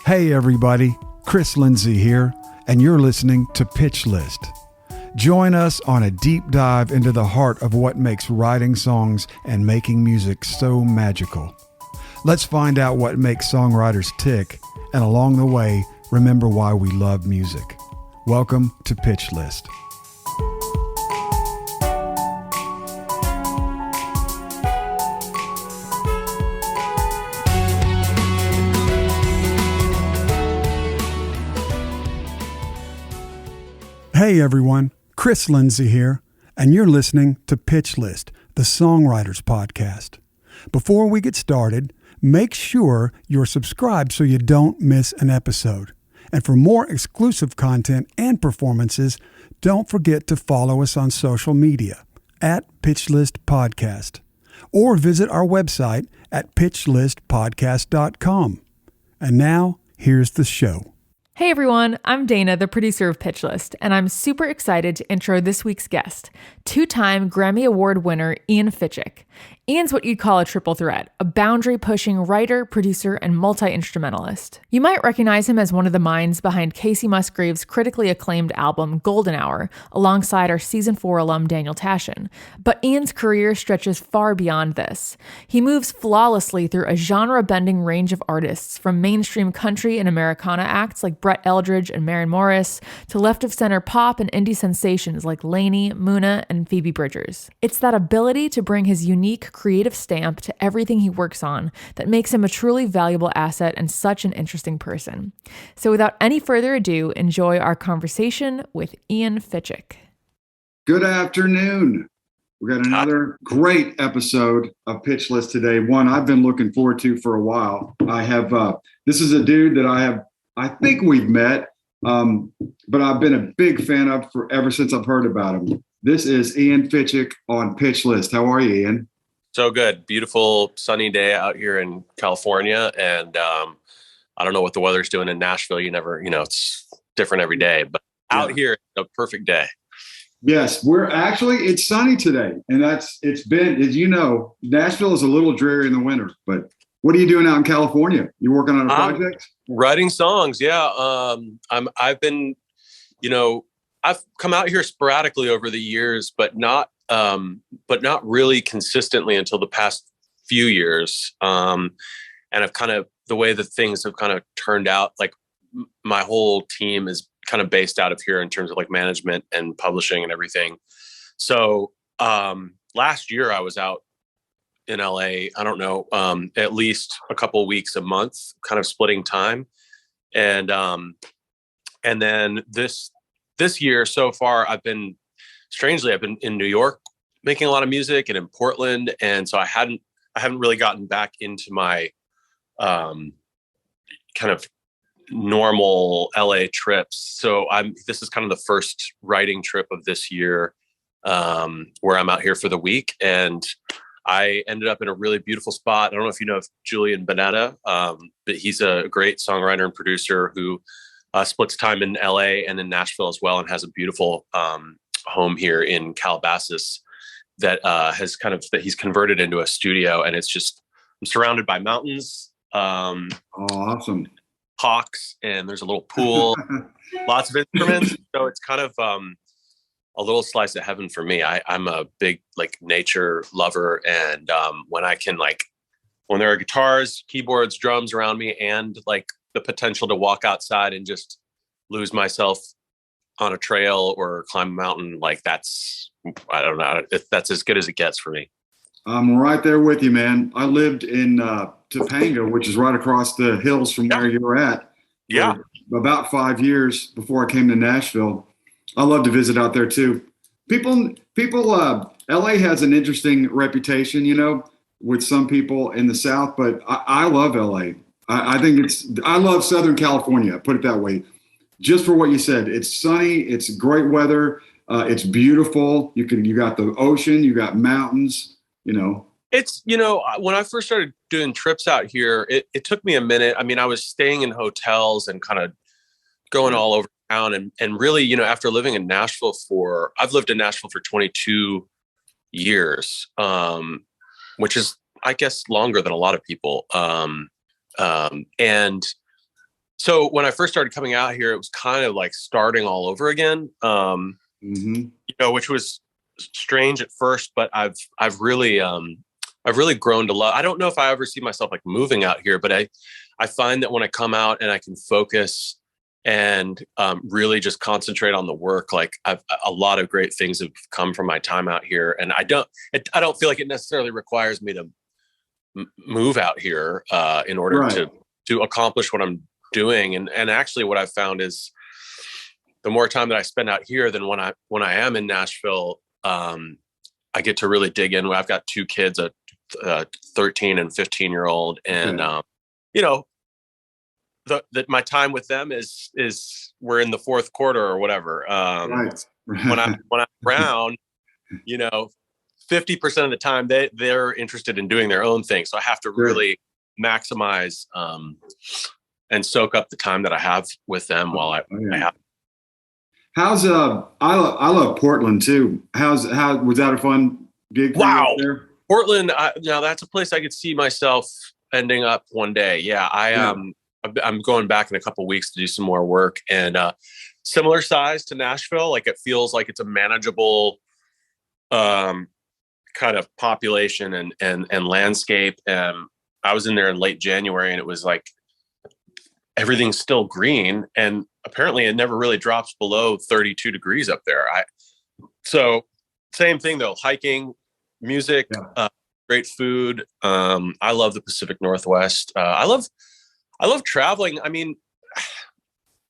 Hey everybody, Chris Lindsay here, and you're listening to Pitch List. Join us on a deep dive into the heart of what makes writing songs and making music so magical. Let's find out what makes songwriters tick, and along the way, remember why we love music. Welcome to Pitch List. Hey everyone, Chris Lindsay here, and you're listening to Pitch List, the Songwriters Podcast. Before we get started, make sure you're subscribed so you don't miss an episode. And for more exclusive content and performances, don't forget to follow us on social media at Pitch List Podcast, or visit our website at pitchlistpodcast.com. And now, here's the show. Hey everyone, I'm Dana, the producer of Pitch List, and I'm super excited to intro this week's guest, two-time Grammy Award winner Ian Fitchuk. Ian's what you'd call a triple threat, a boundary-pushing writer, producer, and multi-instrumentalist. You might recognize him as one of the minds behind Kacey Musgraves' critically acclaimed album Golden Hour, alongside our Season 4 alum Daniel Tashian. But Ian's career stretches far beyond this. He moves flawlessly through a genre-bending range of artists, from mainstream country and Americana acts like Eldredge and Maren to left-of-center pop and indie sensations like LANY, Muna, and Phoebe Bridgers. It's that ability to bring his unique creative stamp to everything he works on that makes him a truly valuable asset and such an interesting person. So without any further ado, enjoy our conversation with Ian Fitchuk. Good afternoon. We got another great episode of Pitch List today. One I've been looking forward to for a while. This is a dude that I think we've met, but I've been a big fan of ever since I've heard about him. This is Ian Fitchuk on Pitch List. How are you, Ian? So good. Beautiful sunny day out here in California. And I don't know what the weather's doing in Nashville. It's different every day, but out here, it's a perfect day. Yes, it's sunny today. And it's been, as you know, Nashville is a little dreary in the winter, but what are you doing out in California? You working on a project? Writing songs. Yeah. I've been, I've come out here sporadically over the years, but not really consistently until the past few years. And I've the way that things have kind of turned out, like my whole team is kind of based out of here in terms of like management and publishing and everything. So, last year I was out in LA, I don't know, at least a couple of weeks a month, kind of splitting time. And then this year so far, I've been in New York making a lot of music and in Portland. And so I haven't really gotten back into my kind of normal LA trips. So this is kind of the first writing trip of this year, where I'm out here for the week. And I ended up in a really beautiful spot. I don't know if you know Julian Bonetta, but he's a great songwriter and producer who splits time in LA and in Nashville as well, and has a beautiful home here in Calabasas that he's converted into a studio. And it's just, I'm surrounded by mountains. Awesome. Hawks, and there's a little pool, lots of instruments. So it's kind of a little slice of heaven for me. I'm a big nature lover, and when there are guitars, keyboards, drums around me, and the potential to walk outside and just lose myself on a trail or climb a mountain, that's as good as it gets for me. I'm right there with you, man. I lived in Topanga, which is right across the hills from where you're at. Yeah. For about 5 years before I came to Nashville. I love to visit out there too. People, LA has an interesting reputation, with some people in the South, but I love LA. I love Southern California, put it that way. Just for what you said, it's sunny, it's great weather, it's beautiful. You got the ocean, you got mountains, It's, when I first started doing trips out here, it took me a minute. I mean, I was staying in hotels and kind of going all over town. And really, after living in Nashville I've lived in Nashville for 22 years, which is, I guess, longer than a lot of people. And So when I first started coming out here, it was kind of like starting all over again. Which was strange at first, but I've really grown to love. I don't know if I ever see myself like moving out here, but I find that when I come out and I can focus and really just concentrate on the work, like a lot of great things have come from my time out here, and I don't feel like it necessarily requires me to move out here in order to accomplish what I'm doing. And actually, what I've found is the more time that I spend out here than when I am in Nashville, I get to really dig in. I've got two kids, a 13 and 15-year-old, and that my time with them is we're in the fourth quarter or whatever. When I'm around, 50% of the time they're interested in doing their own thing. So I have to really maximize and soak up the time that I have with them while I have. How's I love Portland too. How was that a fun gig for you up there? Portland, now that's a place I could see myself ending up one day. Yeah, I'm going back in a couple of weeks to do some more work, and similar size to Nashville. Like it feels like it's a manageable kind of population and landscape. And I was in there in late January, and it was like everything's still green, and apparently it never really drops below 32 degrees up there. So same thing though, hiking, music, great food. I love the Pacific Northwest. I love traveling. I mean,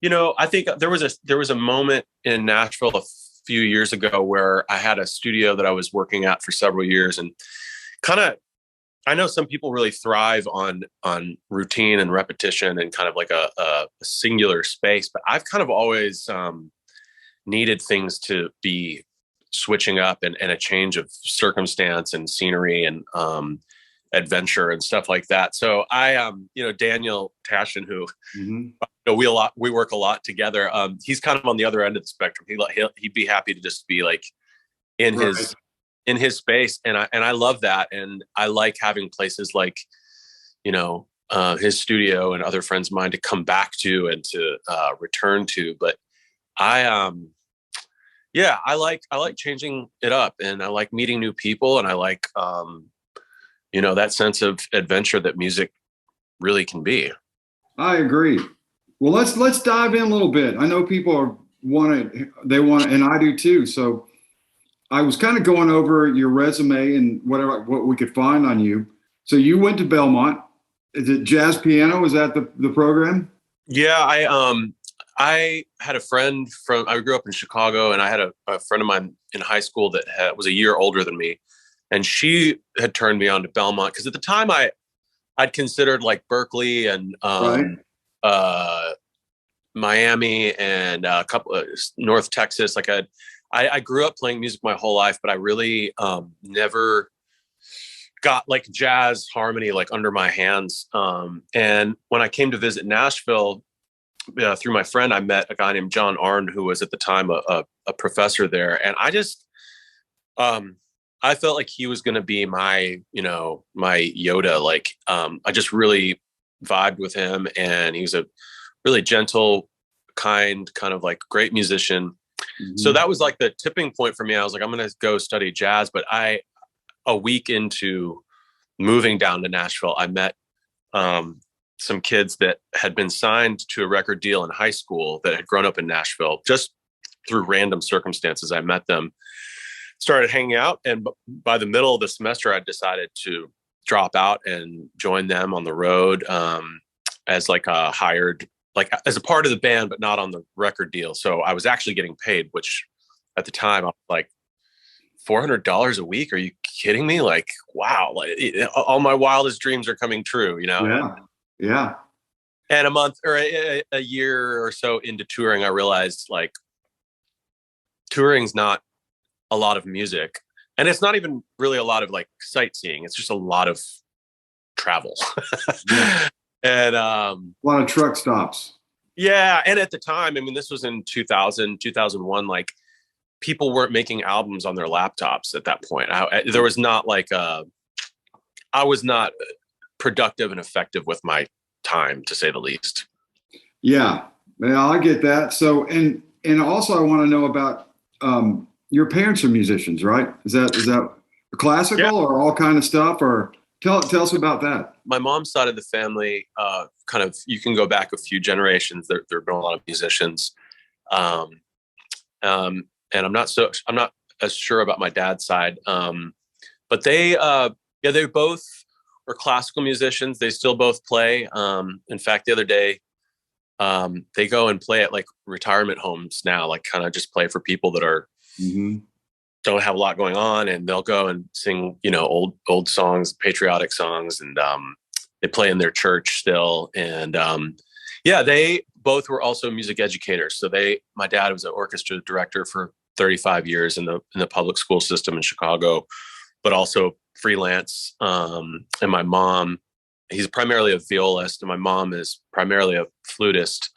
I think there was a moment in Nashville a few years ago where I had a studio that I was working at for several years, and I know some people really thrive on routine and repetition and kind of like a singular space, but I've kind of always needed things to be switching up and a change of circumstance and scenery and adventure and stuff like that. So I Daniel Tashian, who we work a lot together. He's kind of on the other end of the spectrum. He'd be happy to just be like in his space, and I love that, and I like having places like his studio and other friends of mine to come back to and to return to. But I like changing it up, and I like meeting new people, and I like that sense of adventure that music really can be. I agree. Well, let's dive in a little bit. I know people want, and I do too. So I was kind of going over your resume and what we could find on you. So you went to Belmont. Is it jazz piano? Is that the program? Yeah, I had a friend I grew up in Chicago, and I had a friend of mine in high school that was a year older than me. And she had turned me on to Belmont because at the time I'd considered like Berkeley and Miami and a couple of North Texas. Like I grew up playing music my whole life, but I really never got like jazz harmony like under my hands. And when I came to visit Nashville through my friend, I met a guy named John Arnn, who was at the time a professor there, and I just I felt like he was going to be my Yoda. Like, I just really vibed with him, and he was a really gentle, kind of like great musician. Mm-hmm. So that was like the tipping point for me. I was like, I'm going to go study jazz. But a week into moving down to Nashville, I met some kids that had been signed to a record deal in high school that had grown up in Nashville. Just through random circumstances, I met them, started hanging out, and by the middle of the semester, I decided to drop out and join them on the road as like a hired, like as a part of the band, but not on the record deal. So I was actually getting paid, which at the time I was like, $400 a week? Are you kidding me? Like, wow, like, all my wildest dreams are coming true, Yeah. And a month or a year or so into touring, I realized like touring's not a lot of music, and it's not even really a lot of like sightseeing. It's just a lot of travel. And a lot of truck stops. Yeah. And at the time, I mean, this was in 2001, like people weren't making albums on their laptops at that point. There was not like I was not productive and effective with my time, to say the least. Yeah, I get that. So, and also I want to know about your parents are musicians, right? Is that Yeah. classical or all kind of stuff? Or tell us about that. My mom's side of the family, kind of, you can go back a few generations. There have been a lot of musicians. Um, and I'm not as sure about my dad's side. But they both are classical musicians. They still both play. In fact, the other day, they go and play at like retirement homes now, like kind of just play for people that are, Mm-hmm. don't have a lot going on, and they'll go and sing, old songs, patriotic songs. And, they play in their church still. And, they both were also music educators. So my dad was an orchestra director for 35 years in the public school system in Chicago, but also freelance. And my mom, he's primarily a violist, and my mom is primarily a flutist.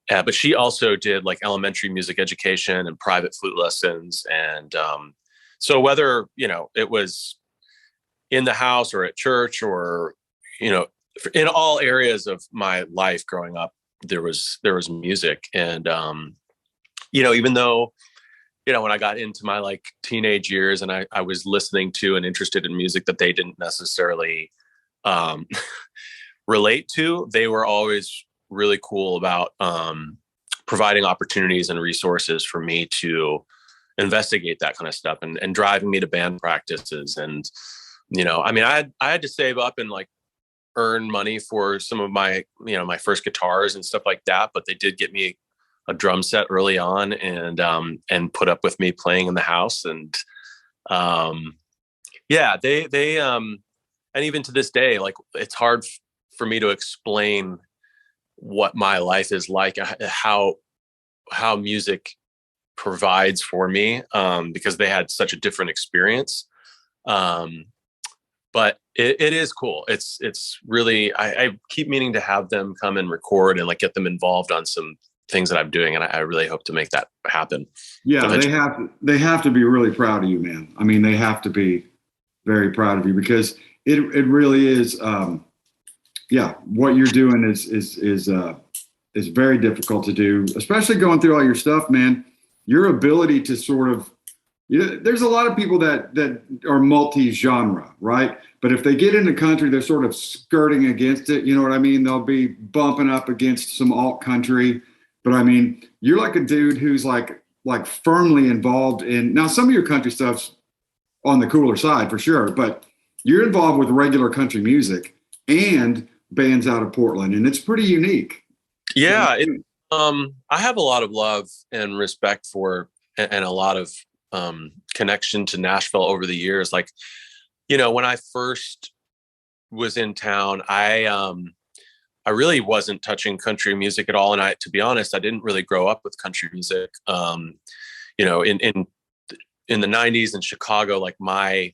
But she also did like elementary music education and private flute lessons. And so whether, it was in the house or at church or, in all areas of my life growing up, there was music. And, even though, when I got into my like teenage years and I was listening to and interested in music that they didn't necessarily relate to, they were always really cool about providing opportunities and resources for me to investigate that kind of stuff, and driving me to band practices. And, I had to save up and like earn money for some of my, my first guitars and stuff like that. But they did get me a drum set early on, and put up with me playing in the house. And, they and even to this day, like it's hard for me to explain what my life is like, how music provides for me, because they had such a different experience. But it is cool. It's really, I keep meaning to have them come and record and like get them involved on some things that I'm doing. And I really hope to make that happen. Yeah, eventually. they have to be really proud of you, man. I mean, they have to be very proud of you because it really is. What you're doing is very difficult to do, especially going through all your stuff, man. Your ability to sort of, there's a lot of people that are multi-genre, right? But if they get into country, they're sort of skirting against it. You know what I mean? They'll be bumping up against some alt country. But I mean, you're like a dude who's like firmly involved in, now some of your country stuff's on the cooler side for sure, but you're involved with regular country music and bands out of Portland, and it's pretty unique. Yeah. I have a lot of love and respect for, and a lot of connection to Nashville over the years. Like, when I first was in town, I really wasn't touching country music at all. And to be honest, I didn't really grow up with country music. In the 90s in Chicago, like my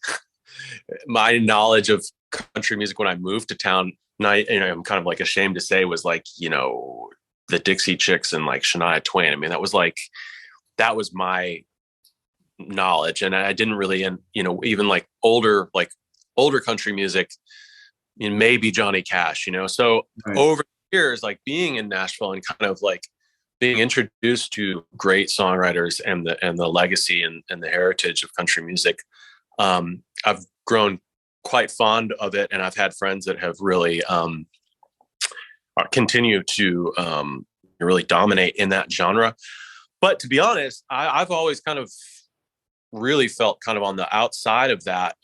knowledge of country music when I moved to town, and I'm kind of like ashamed to say, was like, the Dixie Chicks and like Shania Twain. I mean, that was my knowledge. And I didn't really, and even like older country music, maybe Johnny Cash, so Right. Over the years, like being in Nashville and kind of like being introduced to great songwriters and the legacy and the heritage of country music, I've grown quite fond of it. And I've had friends that have really continue to really dominate in that genre. But to be honest, I've always kind of really felt kind of on the outside of that.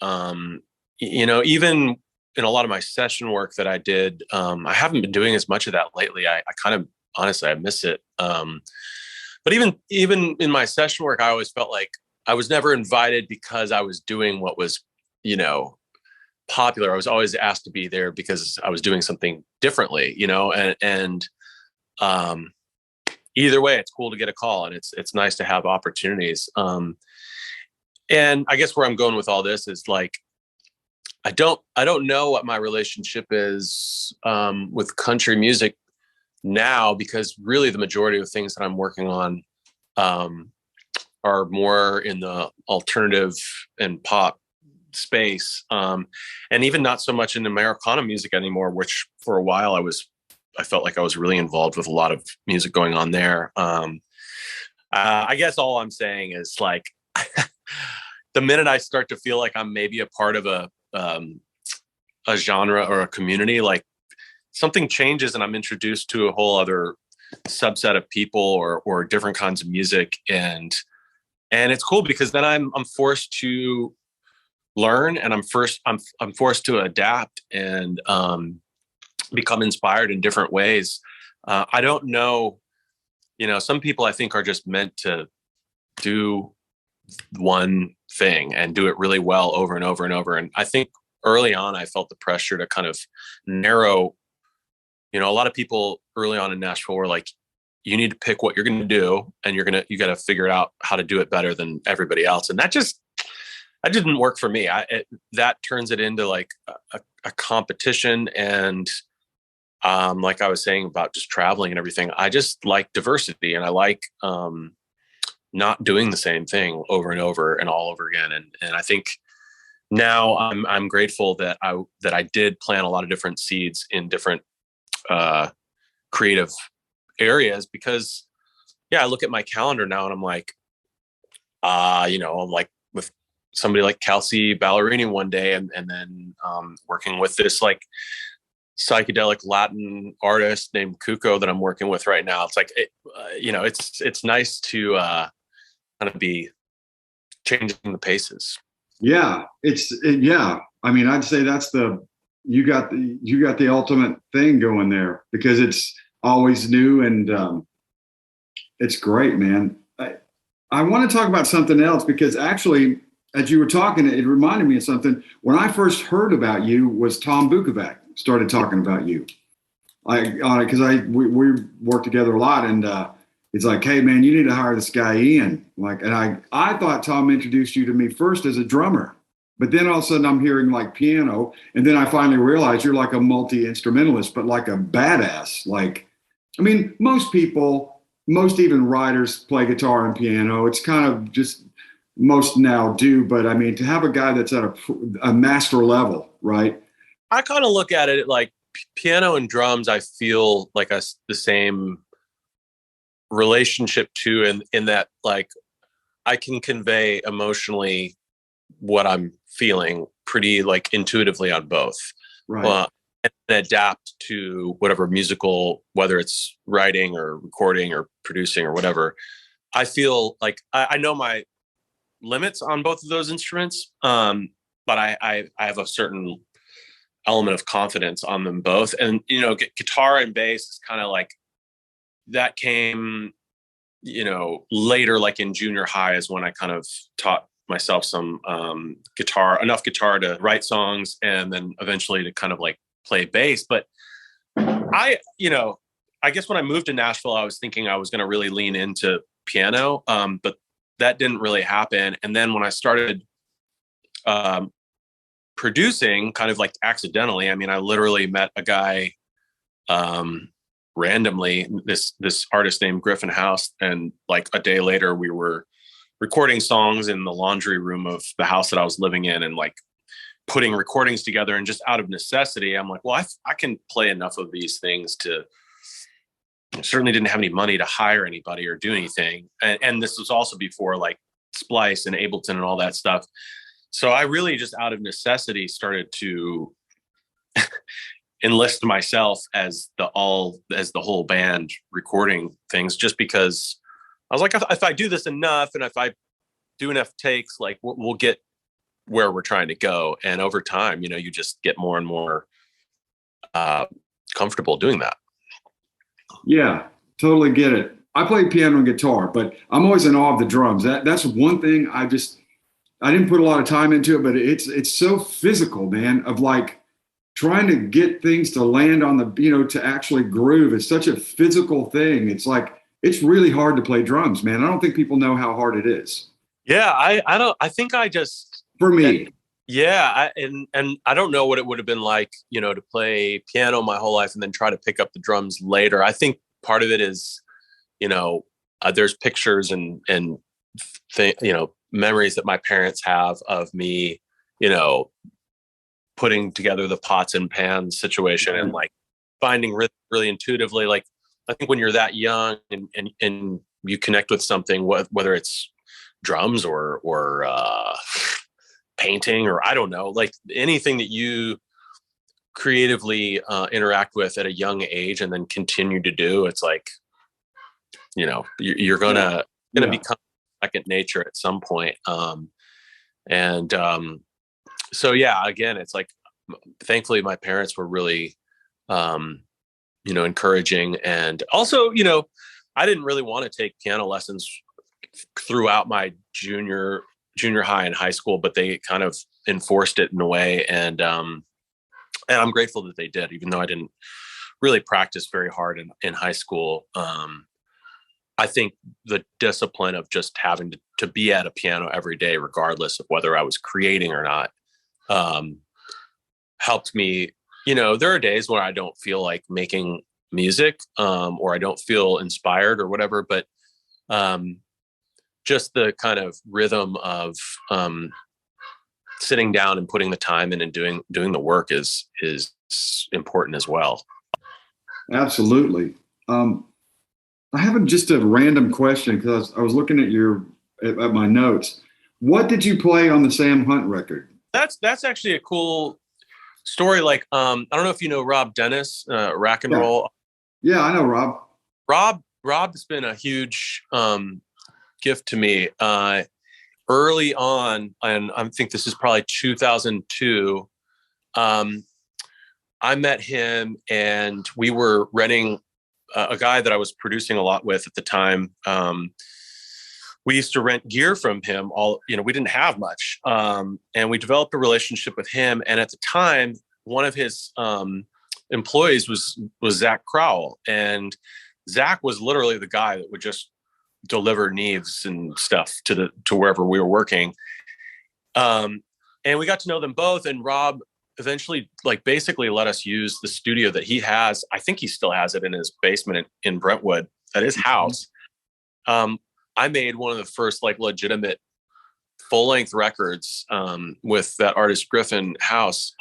Even in a lot of my session work that I did, I haven't been doing as much of that lately. I kind of, honestly, I miss it. But even in my session work, I always felt like I was never invited because I was doing what was, popular. I was always asked to be there because I was doing something differently, and either way, it's cool to get a call, and it's nice to have opportunities. And I guess where I'm going with all this is like, I don't know what my relationship is with country music now, because really the majority of things that I'm working on are more in the alternative and pop space, and even not so much in Americana music anymore, which for a while I was I felt like I was really involved with a lot of music going on there. I guess all I'm saying is like, the minute I start to feel like I'm maybe a part of a genre or a community, like something changes and I'm introduced to a whole other subset of people or different kinds of music. And it's cool because then I'm forced to learn, and I'm forced to adapt and become inspired in different ways. I don't know, some people I think are just meant to do one thing and do it really well over and over and over. And I think early on, I felt the pressure to kind of narrow, a lot of people early on in Nashville were like, you need to pick what you're going to do, and you got to figure out how to do it better than everybody else. And that didn't work for me. That turns it into like a competition. And like I was saying about just traveling and everything, I just like diversity, and I like not doing the same thing over and over and all over again. And I think now I'm grateful that I did plant a lot of different seeds in different creative areas, because I look at my calendar now and I'm like, I'm like with somebody like Kacey Ballerini one day, and then working with this like psychedelic Latin artist named Cuco that I'm working with right now. It's like, it's nice to kind of be changing the paces. Yeah, I mean, I'd say that's you got the ultimate thing going there, because it's always new, and it's great, man. I want to talk about something else, because actually, as you were talking, it reminded me of something. When I first heard about you was Tom Bukovac started talking about you. Because we work together a lot, and he's like, hey man, you need to hire this guy Ian. And I thought Tom introduced you to me first as a drummer, but then all of a sudden I'm hearing like piano, and then I finally realized you're like a multi-instrumentalist, but like a badass. Like, I mean, most even writers play guitar and piano. It's kind of just most now do, but I mean, to have a guy that's at a master level, right? I kind of look at it like piano and drums, I feel like the same relationship to, in that like I can convey emotionally what I'm feeling pretty like intuitively on both. Right. And adapt to whatever musical, whether it's writing or recording or producing or whatever. I feel like I know my limits on both of those instruments, but I have a certain element of confidence on them both. And guitar and bass is kind of like that came later, like in junior high is when I kind of taught myself some enough guitar to write songs, and then eventually to kind of like play bass. But I guess when I moved to Nashville, I was thinking I was going to really lean into piano, but that didn't really happen. And then when I started producing, kind of like accidentally, I mean, I literally met a guy randomly, this artist named Griffin House, and like a day later we were recording songs in the laundry room of the house that I was living in, and like putting recordings together. And just out of necessity, I'm like, well, I can play enough of these things to, certainly didn't have any money to hire anybody or do anything. And this was also before like Splice and Ableton and all that stuff. So I really just out of necessity started to enlist myself as the whole band recording things, just because I was like, if I do this enough and if I do enough takes, like we'll get where we're trying to go. And over time, you just get more and more comfortable doing that. Yeah, Totally get it. I play piano and guitar, but I'm always in awe of the drums. That's one thing I didn't put a lot of time into it, but it's so physical, man, of like trying to get things to land on the, to actually groove. It's such a physical thing. It's like, it's really hard to play drums, man. I don't think people know how hard it is. Yeah, I think I just, for me. And I don't know what it would have been like, to play piano my whole life and then try to pick up the drums later. I think part of it is, there's pictures and memories that my parents have of me, putting together the pots and pans situation and like finding rhythm really intuitively. Like, I think when you're that young and you connect with something, whether it's drums or painting, or I don't know, like anything that you creatively interact with at a young age and then continue to do, it's like, you're gonna become second nature at some point. So yeah, again, it's like, thankfully my parents were really, encouraging. And also, I didn't really want to take piano lessons throughout my junior high and high school, but they kind of enforced it in a way. And I'm grateful that they did, even though I didn't really practice very hard in high school. I think the discipline of just having to be at a piano every day, regardless of whether I was creating or not, helped me. There are days where I don't feel like making music, or I don't feel inspired or whatever, but just the kind of rhythm of sitting down and putting the time in and doing the work is important as well. Absolutely. I have just a random question, because I was looking at my notes. What did you play on the Sam Hunt record? That's actually a cool story. Like, I don't know if you know Rob Dennis, Rack and Roll. Yeah, I know Rob. Rob's been a huge gift to me early on, and I think this is probably 2002. I met him, and we were renting a guy that I was producing a lot with at the time. We used to rent gear from him. We didn't have much, and we developed a relationship with him. And at the time, one of his employees was Zach Crowell, and Zach was literally the guy that would just deliver needs and stuff to wherever we were working. And we got to know them both, and Rob eventually basically let us use the studio that he has. I think he still has it in his basement in Brentwood at his house. I made one of the first legitimate full-length records with that artist Griffin House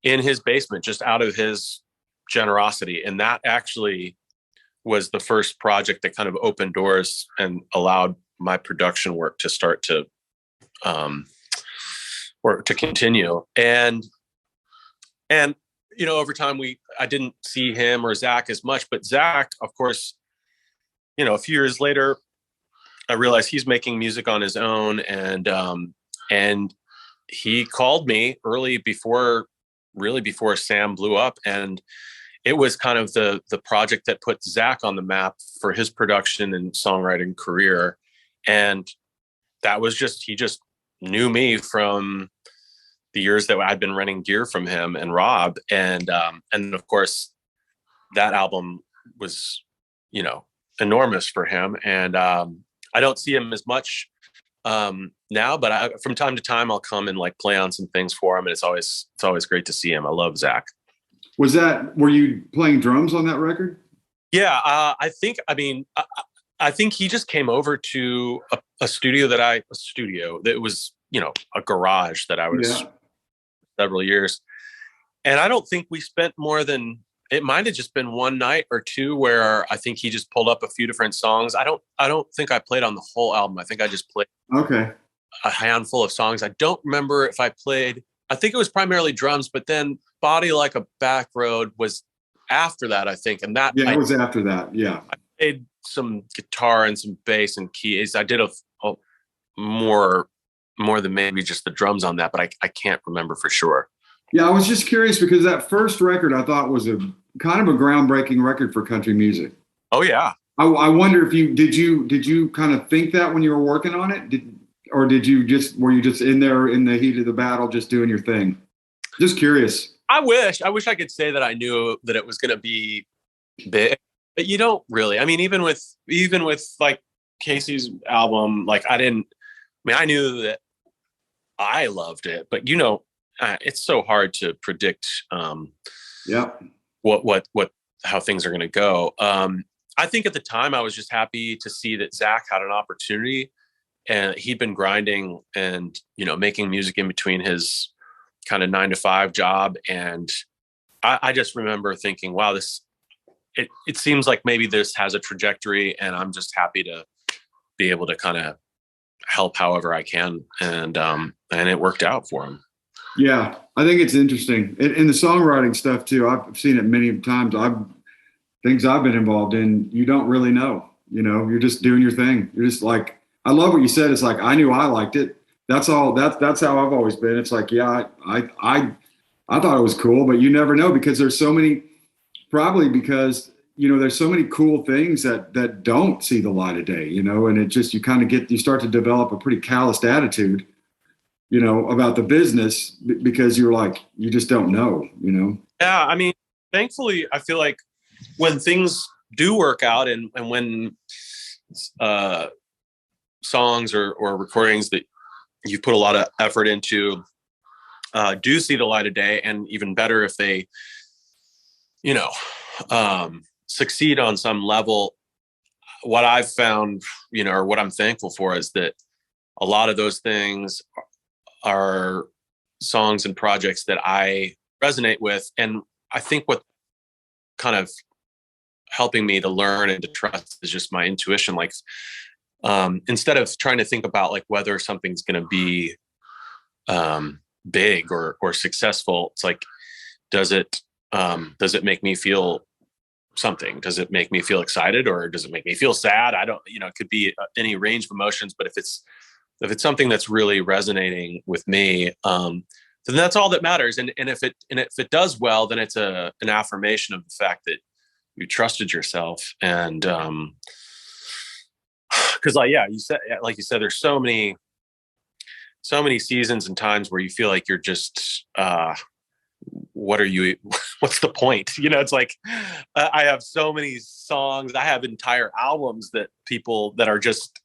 in his basement, just out of his generosity. And that actually was the first project that kind of opened doors and allowed my production work to start to or to continue. And over time I didn't see him or Zach as much, but Zach, of course, a few years later, I realized he's making music on his own. And he called me before Sam blew up. And it was kind of the project that put Zach on the map for his production and songwriting career. And that was he just knew me from the years that I'd been renting gear from him and Rob. And of course that album was, enormous for him. And I don't see him as much now, but from time to time I'll come and play on some things for him. And it's always great to see him. I love Zach. Were you playing drums on that record? Yeah. I think he just came over to a studio that was, a garage that I was several years. And I don't think we spent more than, it might've just been one night or two where I think he just pulled up a few different songs. I don't think I played on the whole album. I think I just played a handful of songs. I don't remember if I played, I think it was primarily drums, but then Body Like a Back Road was after that, I think. And that it was after that. Yeah. I played some guitar and some bass and keys. I did a more than maybe just the drums on that, but I can't remember for sure. Yeah, I was just curious because that first record I thought was a kind of a groundbreaking record for country music. Oh yeah. I wonder if did you kind of think that when you were working on it, were you just in there in the heat of the battle, just doing your thing? Just curious. I wish I could say that I knew that it was going to be big, but you don't really. I mean, even with Kacey's album, I knew that I loved it, but it's so hard to predict how things are going to go. I think at the time I was just happy to see that Zach had an opportunity, and he'd been grinding and making music in between his kind of 9-to-5 job and I just remember thinking, wow, it seems like maybe this has a trajectory, and I'm just happy to be able to kind of help however I can. And it worked out for him. Yeah, I think it's interesting. In the songwriting stuff too, I've seen it many times. Things I've been involved in, you don't really know. You're just doing your thing. You're just like, I love what you said. It's like, I knew I liked it. That's all. That's how I've always been. It's like, yeah, I thought it was cool, but you never know, because there's so many, probably because, there's so many cool things that don't see the light of day, and it just, you start to develop a pretty calloused attitude, about the business, because you're like, you just don't know. Yeah. I mean, thankfully, I feel like when things do work out, and when songs or recordings that you've put a lot of effort into do see the light of day, and even better if they, succeed on some level, what I've found, or what I'm thankful for, is that a lot of those things are songs and projects that I resonate with. And I think what kind of helping me to learn and to trust is just my intuition. Like, instead of trying to think about like whether something's going to be big or successful, it's like, does it make me feel something? Does it make me feel excited, or does it make me feel sad? I don't, it could be any range of emotions, but if it's something that's really resonating with me, then that's all that matters. And if it does well, then it's an affirmation of the fact that you trusted yourself. And because like you said, there's so many seasons and times where you feel like you're just what's the point? It's like, I have so many songs, I have entire albums that people that are just,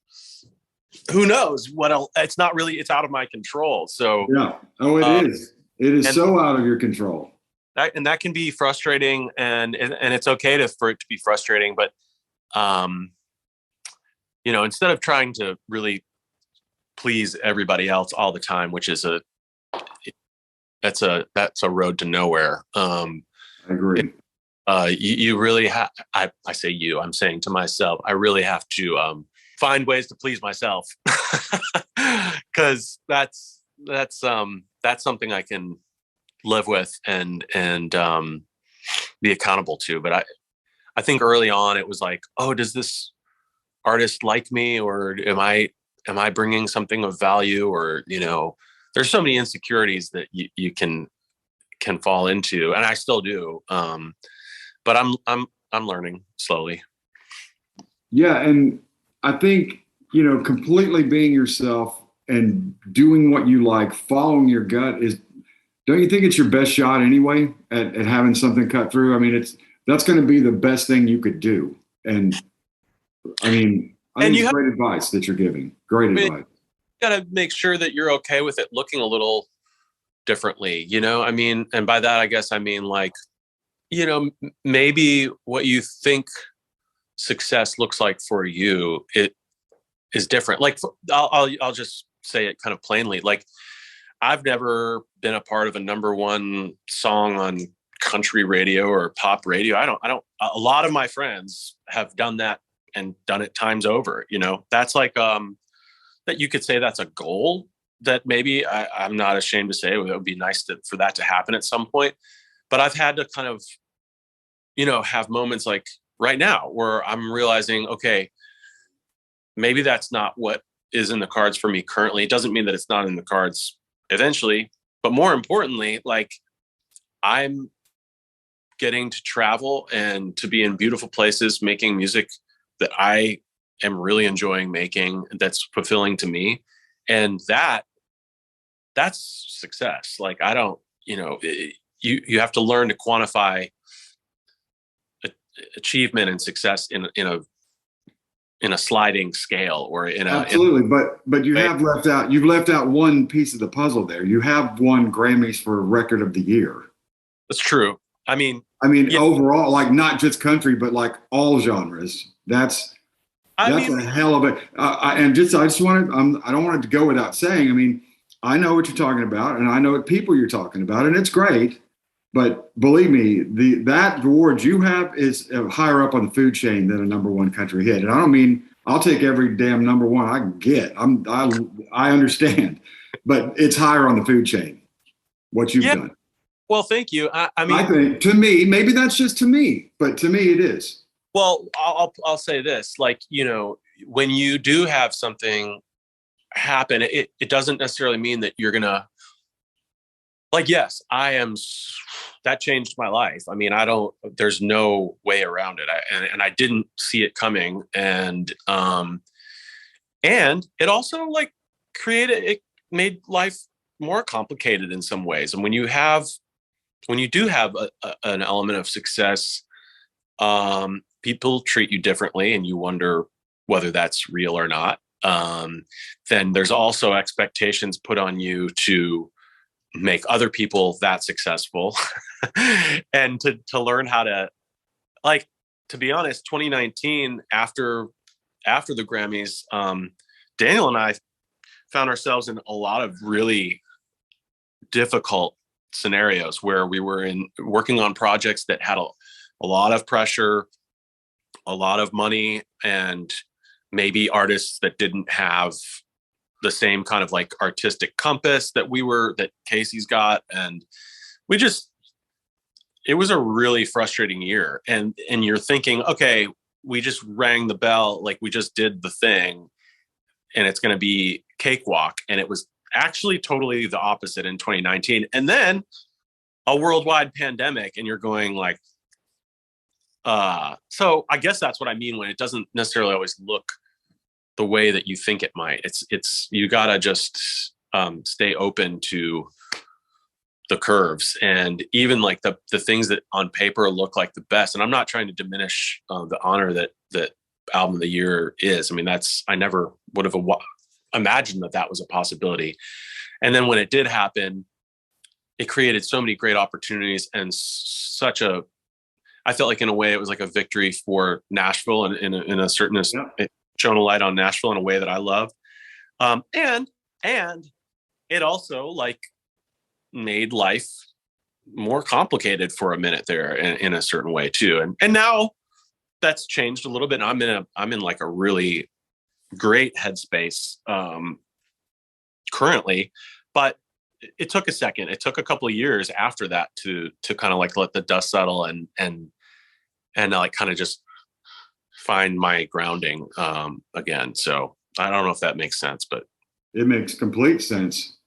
who knows what else, it's not really, it's out of my control. So yeah. Oh, it is so out of your control. That can be frustrating, and it's okay for it to be frustrating, but instead of trying to really please everybody else all the time, which is that's a road to nowhere. I agree. You really have, I say you, I'm saying to myself, I really have to find ways to please myself, because that's something I can live with and be accountable to. But I think early on it was like, oh, does this artist like me, or am I bringing something of value, or there's so many insecurities that you can fall into, and I still do. But I'm learning slowly. Yeah, and I think completely being yourself and doing what you like, following your gut is. Don't you think it's your best shot anyway at having something cut through? I mean, that's going to be the best thing you could do. And I think it's great advice that you're giving. Great advice. You got to make sure that you're okay with it looking a little differently, and by that, I guess, like, maybe what you think success looks like for you, it is different. Like, I'll just say it kind of plainly. Like, I've never been a part of a number one song on country radio or pop radio. I don't, a lot of my friends have done that and done it times over, that's like, that you could say that's a goal that maybe I'm not ashamed to say it would be nice for that to happen at some point. But I've had to kind of, have moments like right now where I'm realizing, okay, maybe that's not what is in the cards for me currently. It doesn't mean that it's not in the cards eventually, but more importantly, like, I'm getting to travel and to be in beautiful places, making music that I am really enjoying making, that's fulfilling to me. And that's success. Like, I don't, you have to learn to quantify achievement and success in a sliding scale, or absolutely. But you've left out one piece of the puzzle there. You have won Grammys for Record of the Year. That's true. I mean, yeah. Overall, like, not just country, but like all genres. That's a hell of a. I don't want it to go without saying. I mean, I know what you're talking about, and I know what people you're talking about, and it's great. But believe me, that award you have is higher up on the food chain than a number one country hit. And I don't mean I'll take every damn number one I can get. I understand, but it's higher on the food chain. What you've done. Well, thank you. I mean, I think to me, maybe that's just to me, but to me it is. Well, I'll say this, like, you know, when you do have something happen, it doesn't necessarily mean that you're gonna, like, yes, that changed my life. I mean, there's no way around it. And I didn't see it coming. And it also like it made life more complicated in some ways. And when you do have an element of success, people treat you differently and you wonder whether that's real or not. Then there's also expectations put on you to make other people that successful and to learn how to, like, to be honest, 2019 after the Grammys, Daniel and I found ourselves in a lot of really difficult scenarios where we were working on projects that had a lot of pressure, a lot of money, and maybe artists that didn't have the same kind of like artistic compass that Kacey's got. And it was a really frustrating year. And you're thinking, okay, we just rang the bell, like we just did the thing and it's going to be cakewalk. And it was actually totally the opposite in 2019. And then a worldwide pandemic, and you're going like, so I guess that's what I mean when it doesn't necessarily always look the way that you think it might. It's you gotta just stay open to the curves, and even like the things that on paper look like the best. And I'm not trying to diminish the honor that album of the year is. I mean, I never would have imagined that was a possibility. And then when it did happen, it created so many great opportunities and I felt like in a way it was like a victory for Nashville and in a certain, it shone a light on Nashville in a way that I love. And it also like made life more complicated for a minute there in a certain way too. And now that's changed a little bit. I'm in like a really great headspace currently, but it took a second. It took a couple of years after that to kind of like let the dust settle and like kind of just find my grounding again. So I don't know if that makes sense, but it makes complete sense.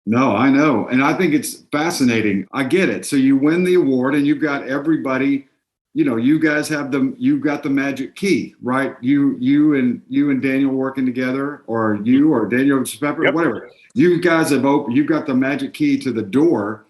No, I know. And I think it's fascinating. I get it. So you win the award and you've got everybody, you know, you guys you've got the magic key, right? You and Daniel working together, or Daniel Pepper, yep. Whatever. You guys you've got the magic key to the door.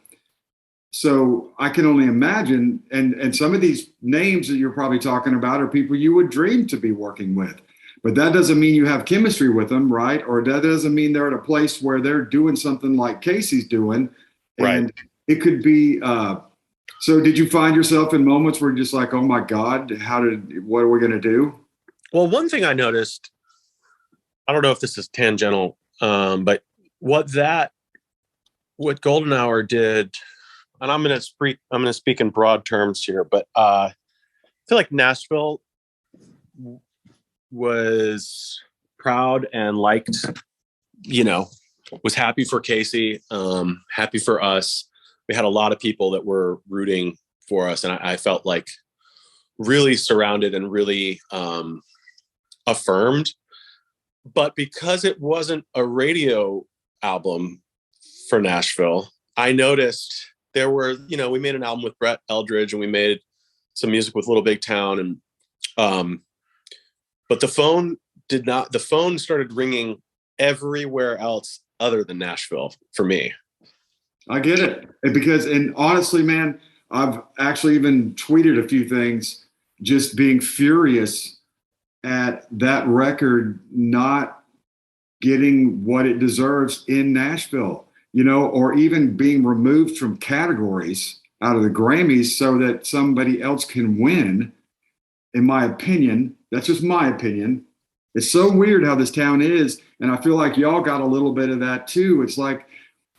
So I can only imagine, and some of these names that you're probably talking about are people you would dream to be working with. But that doesn't mean you have chemistry with them, right? Or that doesn't mean they're at a place where they're doing something like Kacey's doing. And right. It could be, so did you find yourself in moments where you're just like, oh my God, what are we going to do? Well, one thing I noticed, I don't know if this is tangential, but what Golden Hour did, and I'm going to speak in broad terms here, but I feel like Nashville was proud and liked, you know, was happy for Kacey, happy for us. We had a lot of people that were rooting for us, and I felt like really surrounded and really affirmed. But because it wasn't a radio album for Nashville, I noticed there were, you know, we made an album with Brett Eldredge and we made some music with Little Big Town, and but the phone started ringing everywhere else other than Nashville for me. I get it. And honestly, man, I've actually even tweeted a few things just being furious at that record not getting what it deserves in Nashville, you know, or even being removed from categories out of the Grammys so that somebody else can win. In my opinion, that's just my opinion. It's so weird how this town is. And I feel like y'all got a little bit of that too. It's like,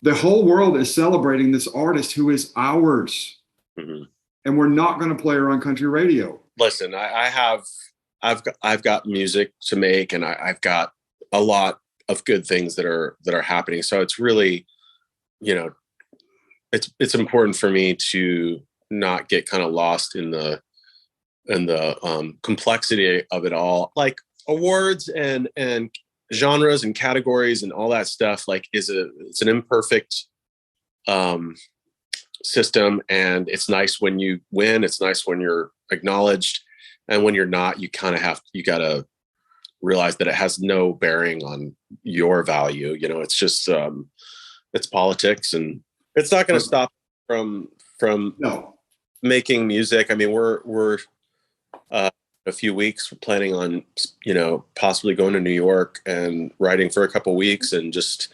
the whole world is celebrating this artist who is ours. Mm-hmm. And we're not going to play her on country radio. Listen, I've got music to make, and I've got a lot of good things that are happening. So it's really, it's important for me to not get kind of lost in the complexity of it all. Like awards and genres and categories and all that stuff, like it's an imperfect system, and it's nice when you win. It's nice when you're acknowledged, and when you're not, you gotta realize that it has no bearing on your value. It's just it's politics, and it's not going to stop from no. making music. I mean, we're a few weeks, we're planning on possibly going to New York and writing for a couple weeks, and just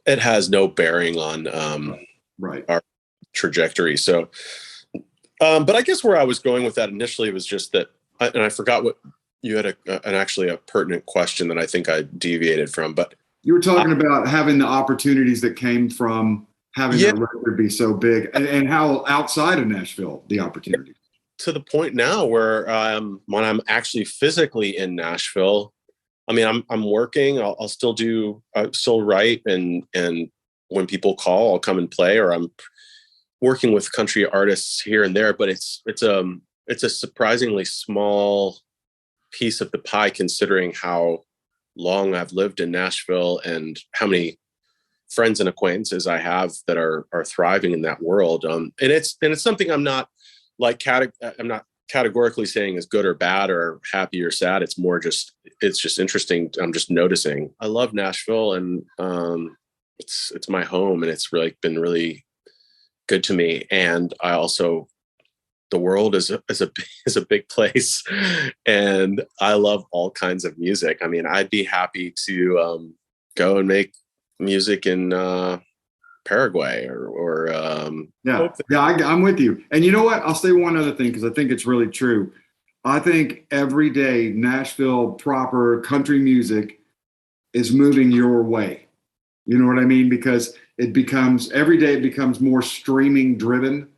it has no bearing on our trajectory. So but I guess where I was going with that initially was just that, and I forgot what you had actually a pertinent question that I think I deviated from, but you were talking about having the opportunities that came from having that record be so big, and how outside of Nashville, the opportunity. To the point now where when I'm actually physically in Nashville, I mean, I'm working, I'll still write, and when people call, I'll come and play, or I'm working with country artists here and there, but it's a surprisingly small piece of the pie, considering how long I've lived in Nashville and how many friends and acquaintances I have that are thriving in that world. And it's something I'm not categorically saying is good or bad or happy or sad. It's more just, it's just interesting. I'm just noticing. I love Nashville, and it's my home, and it's really been really good to me. And I also, the world is a big place, and I love all kinds of music. I mean, I'd be happy to go and make music in Paraguay or I'm with you. And you know what? I'll say one other thing, because I think it's really true. I think every day Nashville proper country music is moving your way. You know what I mean? Because every day it becomes more streaming driven,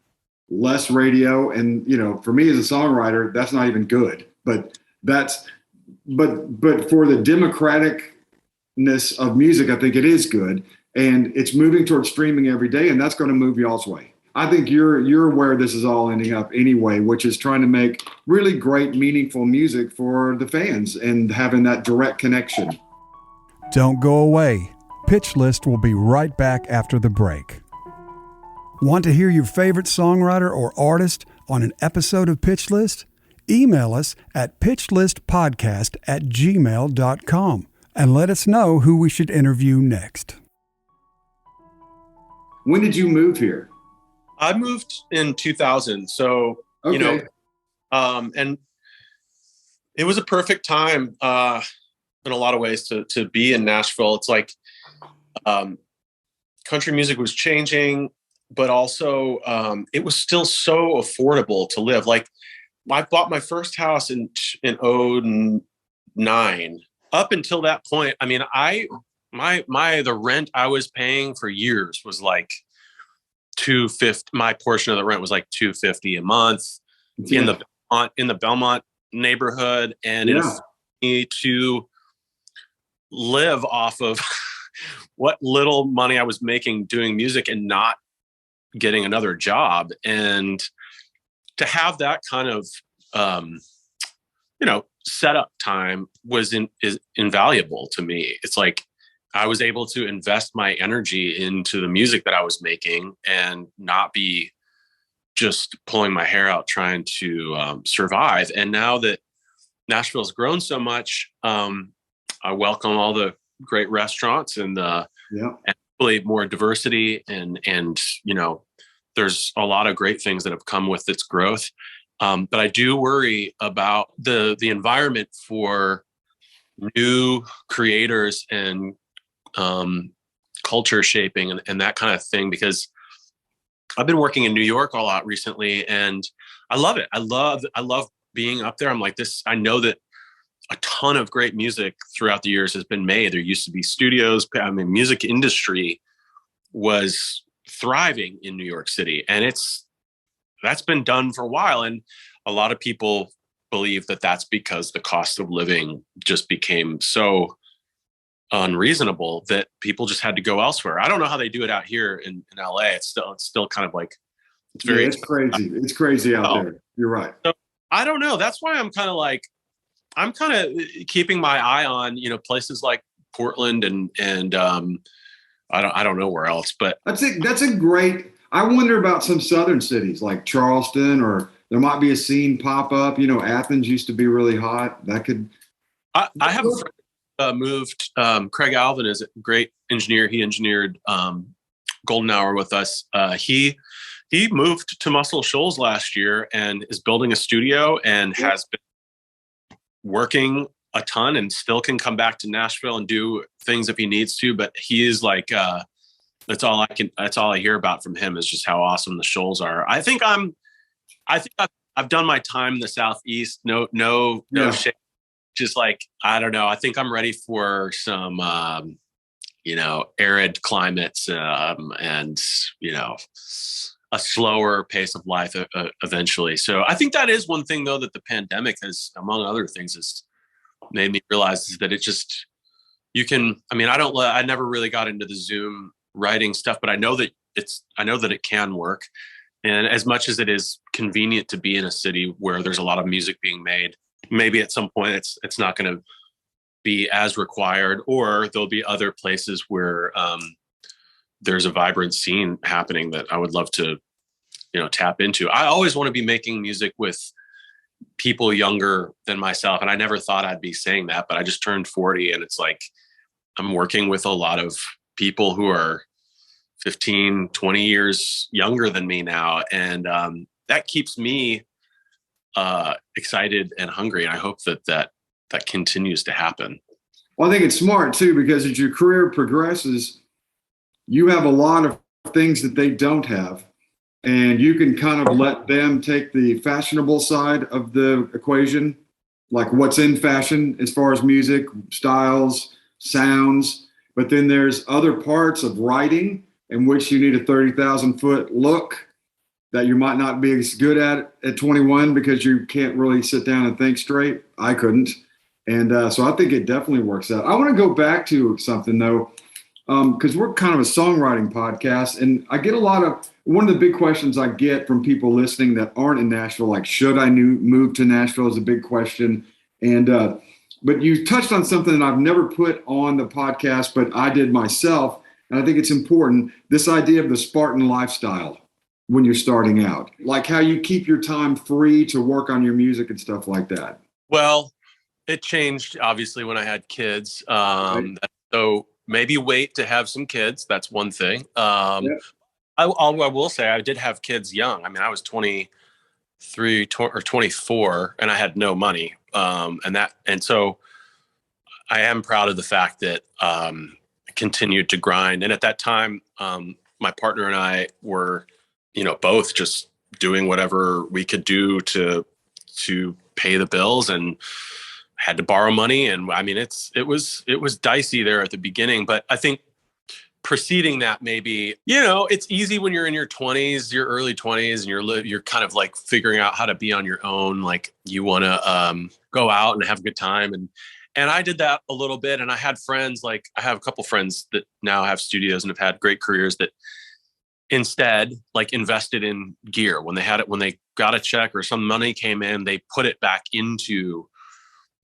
less radio. And, for me as a songwriter, that's not even good, but for the democraticness of music, I think it is good. And it's moving towards streaming every day, and that's going to move y'all's way. I think you're where this is all ending up anyway, which is trying to make really great, meaningful music for the fans and having that direct connection. Don't go away. Pitch List will be right back after the break. Want to hear your favorite songwriter or artist on an episode of Pitch List? Email us at pitchlistpodcast@gmail.com and let us know who we should interview next. When did you move here? I moved in 2000. So, okay. And it was a perfect time in a lot of ways to be in Nashville. It's like country music was changing, but also it was still so affordable to live. Like, I bought my first house in 2009. Up until that point, I mean, the rent I was paying for years was like $250. My portion of the rent was like $250 a month in the Belmont neighborhood, and it allowed me to live off of what little money I was making doing music and not getting another job. And to have that kind of setup time is invaluable to me. It's like I was able to invest my energy into the music that I was making and not be just pulling my hair out trying to survive. And now that Nashville's grown so much, I welcome all the great restaurants and really more diversity, and there's a lot of great things that have come with its growth. But I do worry about the environment for new creators and culture shaping and that kind of thing, because I've been working in New York a lot recently, and I love it. I love being up there. I'm like this. I know that a ton of great music throughout the years has been made. There used to be studios. I mean, music industry was thriving in New York City, and that's been done for a while. And a lot of people believe that that's because the cost of living just became so unreasonable that people just had to go elsewhere. I don't know how they do it out here in LA. It's still kind of like, it's very, it's crazy. It's crazy out there. You're right. So I don't know. That's why I'm kind of keeping my eye on, places like Portland and I don't know where else, but that's a great, I wonder about some southern cities like Charleston, or there might be a scene pop up. Athens used to be really hot. That could. I have a friend moved. Craigalvin is a great engineer. He engineered Golden Hour with us. He moved to Muscle Shoals last year and is building a studio and has been working a ton and still can come back to Nashville and do things if he needs to. But he is like, that's all I hear about from him is just how awesome the Shoals are. I think I've done my time in the Southeast. No shit. Just like, I don't know. I think I'm ready for some, arid climates, and, a slower pace of life eventually. So I think that is one thing though, that the pandemic has, among other things, has made me realize is that I never really got into the Zoom writing stuff, but I know that it can work. And as much as it is convenient to be in a city where there's a lot of music being made, maybe at some point it's not going to be as required, or there'll be other places where there's a vibrant scene happening that I would love to, tap into. I always want to be making music with people younger than myself. And I never thought I'd be saying that, but I just turned 40 and it's like, I'm working with a lot of people who are 15, 20 years younger than me now. And that keeps me excited and hungry. And I hope that continues to happen. Well, I think it's smart too, because as your career progresses, you have a lot of things that they don't have. And you can kind of let them take the fashionable side of the equation, like what's in fashion as far as music, styles, sounds. But then there's other parts of writing in which you need a 30,000 foot look that you might not be as good at 21 because you can't really sit down and think straight. I couldn't. And so I think it definitely works out. I want to go back to something though, because we're kind of a songwriting podcast, and I get one of the big questions I get from people listening that aren't in Nashville, like, should I move to Nashville, is a big question. And, but you touched on something that I've never put on the podcast, but I did myself. And I think it's important, this idea of the Spartan lifestyle when you're starting out, like how you keep your time free to work on your music and stuff like that. Well, it changed obviously when I had kids. Right. So maybe wait to have some kids. That's one thing. I will say I did have kids young. I mean, I was 23 or 24 and I had no money. And so I am proud of the fact that I continued to grind. And at that time, my partner and I were, both just doing whatever we could do to pay the bills, and had to borrow money. And I mean, it was dicey there at the beginning, but I think preceding that, maybe, it's easy when you're in your 20s, your early 20s, and you're kind of like figuring out how to be on your own. Like you want to go out and have a good time. And I did that a little bit. And I had friends, like I have a couple friends that now have studios and have had great careers that instead like invested in gear when they got a check or some money came in, they put it back into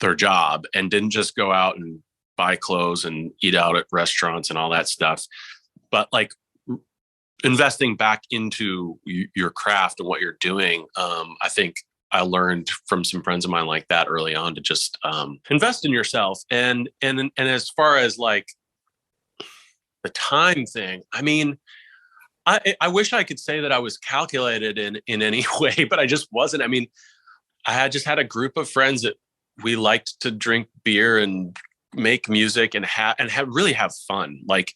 their job and didn't just go out and buy clothes and eat out at restaurants and all that stuff, but like investing back into your craft and what you're doing. I think I learned from some friends of mine like that early on to just invest in yourself. And as far as like the time thing, I mean, I wish I could say that I was calculated in any way, but I just wasn't. I mean, I had a group of friends that we liked to drink beer and make music and really have fun. Like,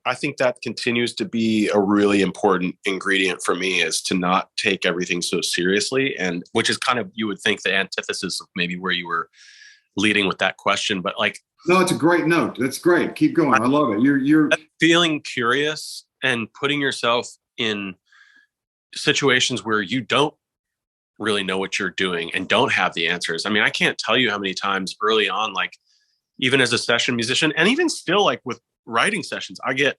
I think that continues to be a really important ingredient for me, is to not take everything so seriously, and which is kind of, you would think, the antithesis of maybe where you were leading with that question, but like, no, it's a great note. That's great. Keep going. I love it. You're feeling curious and putting yourself in situations where you don't really know what you're doing and don't have the answers. I mean, I can't tell you how many times early on, like even as a session musician, and even still like with writing sessions, I get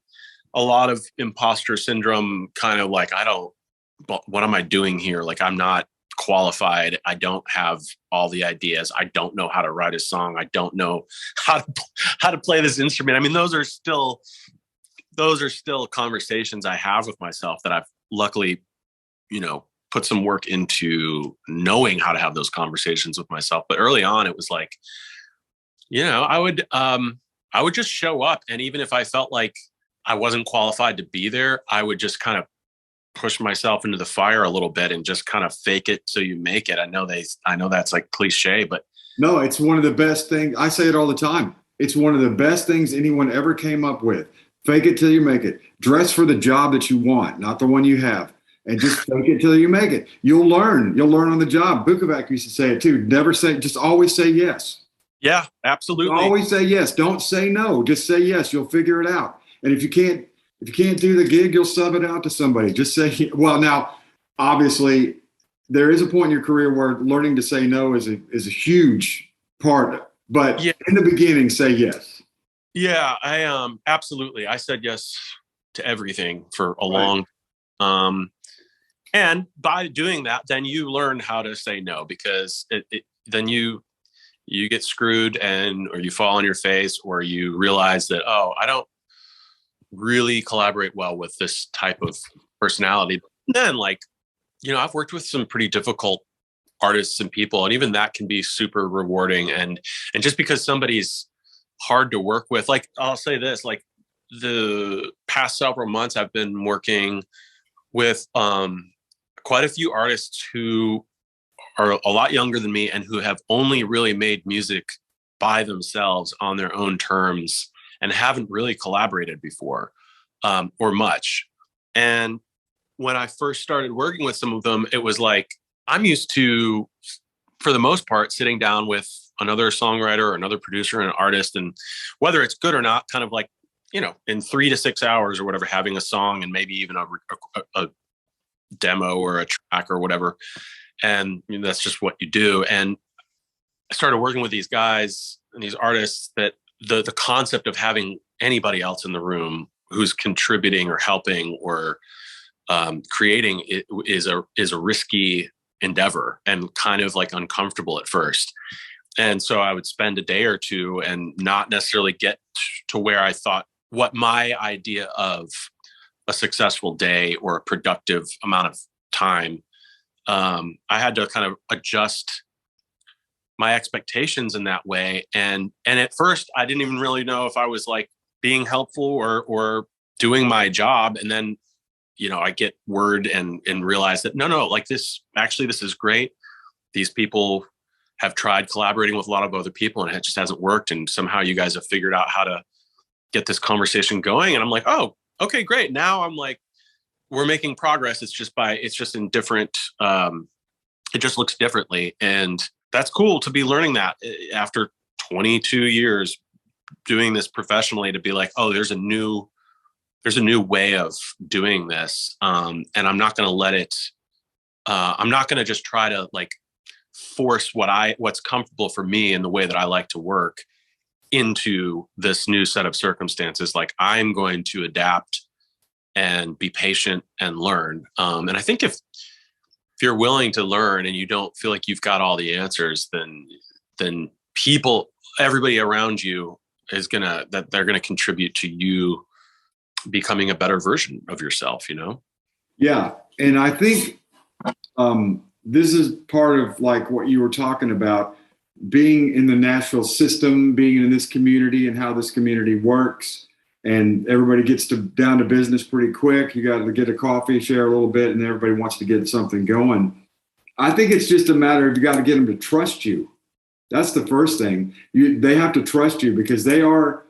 a lot of imposter syndrome, kind of like, what am I doing here? Like, I'm not qualified. I don't have all the ideas. I don't know how to write a song. I don't know how to play this instrument. I mean, those are still conversations I have with myself that I've luckily, put some work into knowing how to have those conversations with myself. But early on, it was like, I would just show up. And even if I felt like I wasn't qualified to be there, I would just kind of push myself into the fire a little bit and just kind of fake it till you make it. I know that's like cliche, but no, it's one of the best things. I say it all the time. It's one of the best things anyone ever came up with. Fake it till you make it. Dress for the job that you want, not the one you have. And just fake it till you make it. You'll learn on the job. Bukovac used to say it too. Just always say yes. Yeah, absolutely. Always say yes. Don't say no. Just say yes. You'll figure it out. And if you can't do the gig, you'll sub it out to somebody. Just say, well, now, obviously, there is a point in your career where learning to say no is a huge part. But in the beginning, say yes. Yeah, I absolutely. I said yes to everything for a long time. And by doing that, then you learn how to say no, because then you get screwed or you fall on your face, or you realize that, oh, I don't really collaborate well with this type of personality. Then I've worked with some pretty difficult artists and people, and even that can be super rewarding. And just because somebody's hard to work with, like, I'll say this, like the past several months, I've been working with quite a few artists who are a lot younger than me and who have only really made music by themselves on their own terms and haven't really collaborated before, or much. And when I first started working with some of them, it was like, I'm used to, for the most part, sitting down with another songwriter or another producer and an artist, and whether it's good or not, kind of like, in 3 to 6 hours or whatever, having a song and maybe even a demo or a track or whatever. And that's just what you do. And I started working with these guys and these artists that the concept of having anybody else in the room who's contributing or helping or creating it is a risky endeavor and kind of like uncomfortable at first. And so I would spend a day or two and not necessarily get to where I thought what my idea of a successful day or a productive amount of time. I had to kind of adjust my expectations in that way. And at first I didn't even really know if I was like being helpful or doing my job. And then, I get word and realize that no, like this is great. These people have tried collaborating with a lot of other people and it just hasn't worked. And somehow you guys have figured out how to get this conversation going. And I'm like, oh, okay, great. Now I'm like, we're making progress. It's just in different, it just looks differently. And that's cool to be learning that after 22 years doing this professionally, to be like, oh, there's a new way of doing this. And I'm not going to let it, I'm not going to just try to like force what's comfortable for me in the way that I like to work into this new set of circumstances. Like, I'm going to adapt and be patient and learn. And I think if you're willing to learn and you don't feel like you've got all the answers, then everybody around you they're going to contribute to you becoming a better version of yourself, Yeah. And I think this is part of like what you were talking about, being in the Nashville system, being in this community and how this community works. And everybody gets down to business pretty quick. You got to get a coffee, share a little bit, and everybody wants to get something going. I think it's just a matter of, you got to get them to trust you. That's the first thing. They have to trust you, because they are,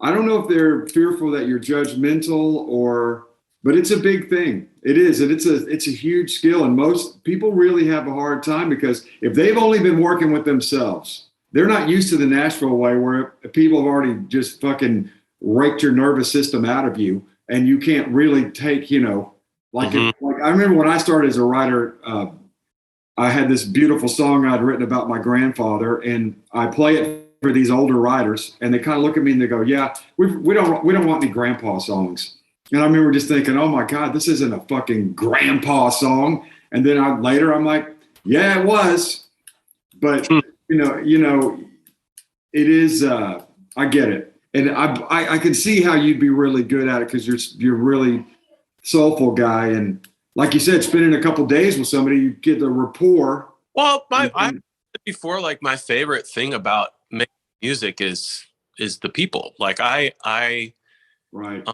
I don't know if they're fearful that you're judgmental but it's a big thing. It is. And it's a huge skill. And most people really have a hard time, because if they've only been working with themselves they're not used to the Nashville way where people have already just fucking raked your nervous system out of you and you can't really take, like, like I remember when I started as a writer, I had this beautiful song I'd written about my grandfather, and I play it for these older writers, and they kind of look at me and they go, "Yeah, we don't want any grandpa songs." And I remember just thinking, "Oh my God, this isn't a fucking grandpa song." And then later I'm like, "Yeah, it was," but it is. I get it, and I can see how you'd be really good at it because you're really soulful guy, and like you said, spending a couple days with somebody, you get the rapport. Well, I before, like, my favorite thing about making music is the people. Like I Right.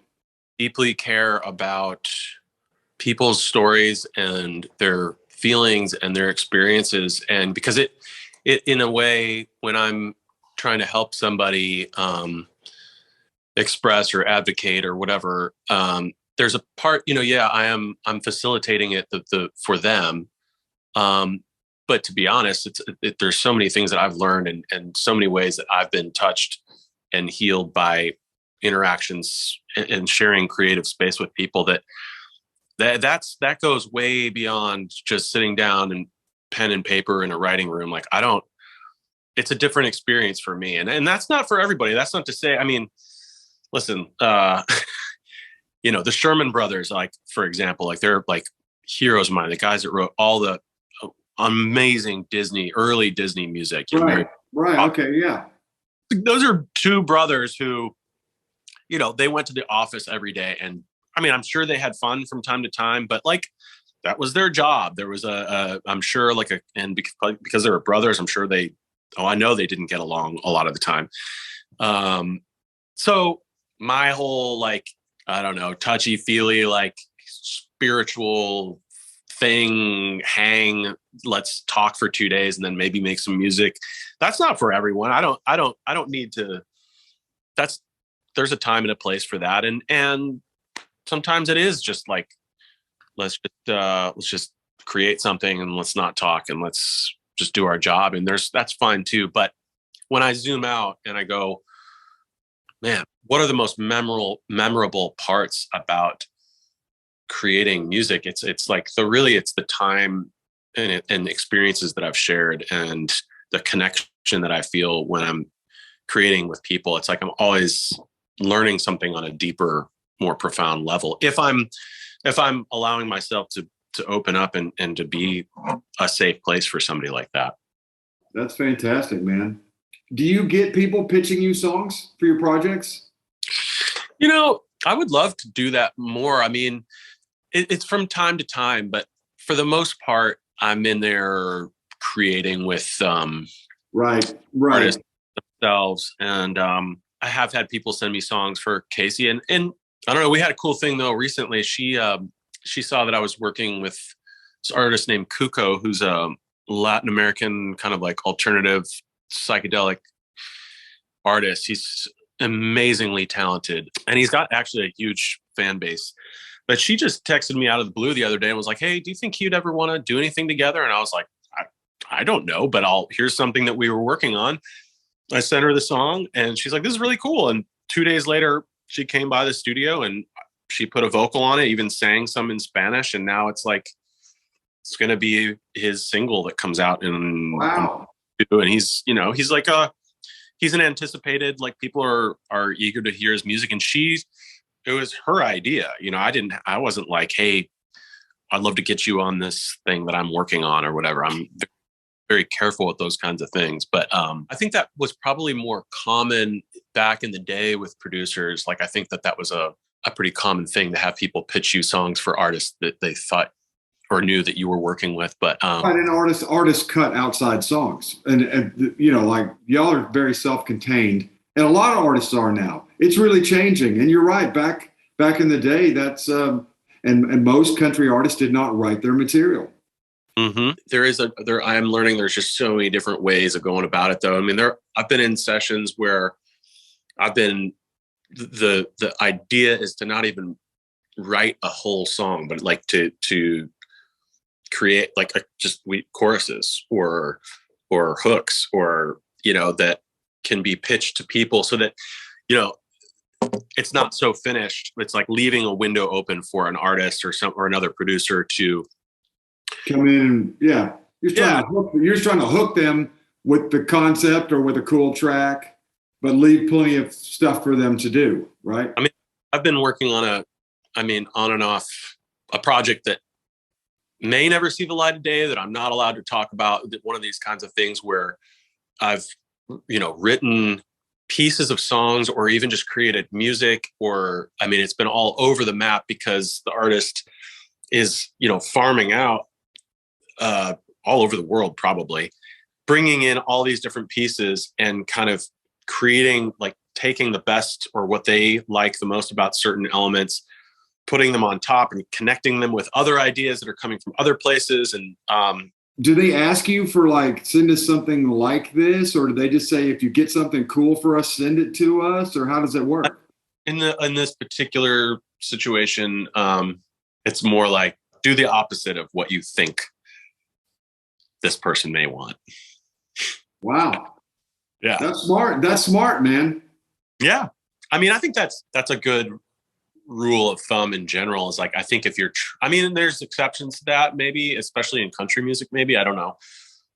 Deeply care about people's stories and their feelings and their experiences, and because it in a way, when I'm trying to help somebody express or advocate or whatever, there's a part, I'm facilitating it for them. But to be honest, there's so many things that I've learned and so many ways that I've been touched and healed by interactions and sharing creative space with people that goes way beyond just sitting down and pen and paper in a writing room. Like, it's a different experience for me. And that's not for everybody. That's not to say, I mean, listen, the Sherman Brothers, like, for example, like, they're like heroes of mine, the guys that wrote all the amazing early Disney music. Right. Okay. Yeah. Those are two brothers who, they went to the office every day. And I mean, I'm sure they had fun from time to time, but like, that was their job. There was I'm sure and because they were brothers, I'm sure I know they didn't get along a lot of the time. So my whole, like, I don't know, touchy feely, like, spiritual thing, let's talk for 2 days and then maybe make some music. That's not for everyone. I don't need to, there's a time and a place for that. And sometimes it is just like, let's just create something and let's not talk and let's just do our job. And that's fine too. But when I zoom out and I go, man, what are the most memorable parts about creating music? It's like it's the time and experiences that I've shared and the connection that I feel when I'm creating with people. It's like I'm always learning something on a deeper, more profound level. If I'm allowing myself to open up and to be a safe place for somebody like that. That's fantastic, man. Do you get people pitching you songs for your projects? I would love to do that more. I mean, it's from time to time, but for the most part, I'm in there creating with right artists themselves. And I have had people send me songs for Kacey, and I don't know. We had a cool thing though recently. She saw that I was working with this artist named Cuco, who's a Latin American kind of like alternative psychedelic artist. He's amazingly talented, and he's got actually a huge fan base. But she just texted me out of the blue the other day and was like, "Hey, do you think you'd ever want to do anything together?" And I was like, I don't know, but here's something that we were working on. I sent her the song and she's like, "This is really cool." And 2 days later, she came by the studio and she put a vocal on it, even sang some in Spanish. And now it's like, it's going to be his single that comes out in, wow. And he's like he's an anticipated, like, people are eager to hear his music. And it was her idea. I wasn't like, "Hey, I'd love to get you on this thing that I'm working on," or whatever. I'm very careful with those kinds of things. But I think that was probably more common back in the day with producers. Like, I think that was a pretty common thing to have people pitch you songs for artists that they thought or knew that you were working with. But an artists cut outside songs, and like, y'all are very self-contained, and a lot of artists are now. It's really changing, and you're right. Back in the day, that's and most country artists did not write their material. Mm-hmm. I am learning there's just so many different ways of going about it, though. I mean, I've been in sessions where the idea is to not even write a whole song, but like to create like choruses or hooks, or that can be pitched to people so that, it's not so finished. It's like leaving a window open for an artist or another producer to come in and you're just trying to hook them with the concept or with a cool track, but leave plenty of stuff for them to do, right? I mean, I've been working on on and off a project that may never see the light of day, that I'm not allowed to talk about. One of these kinds of things where I've, written pieces of songs or even just created music, or, it's been all over the map because the artist is, farming out all over the world, probably bringing in all these different pieces and kind of creating, like taking the best or what they like the most about certain elements, putting them on top and connecting them with other ideas that are coming from other places. And do they ask you for send us something like this, or do they just say, if you get something cool for us, send it to us, or how does it work? In this particular situation, it's more like, do the opposite of what you think this person may want. Wow. Yeah. That's smart, man. Yeah. I think that's a good rule of thumb in general, is like, I think if you're, there's exceptions to that, maybe, especially in country music, maybe, I don't know.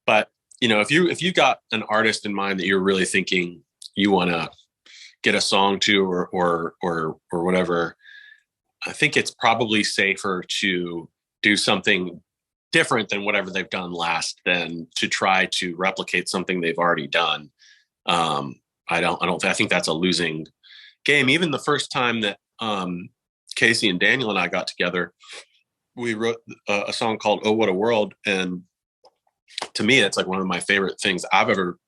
But, if you've got an artist in mind that you're really thinking you want to get a song to or whatever, I think it's probably safer to do something different than whatever they've done last than to try to replicate something they've already done. I think that's a losing game. Even the first time that Kacey and Daniel and I got together, we wrote a song called "Oh What a World," and to me, it's like one of my favorite things I've ever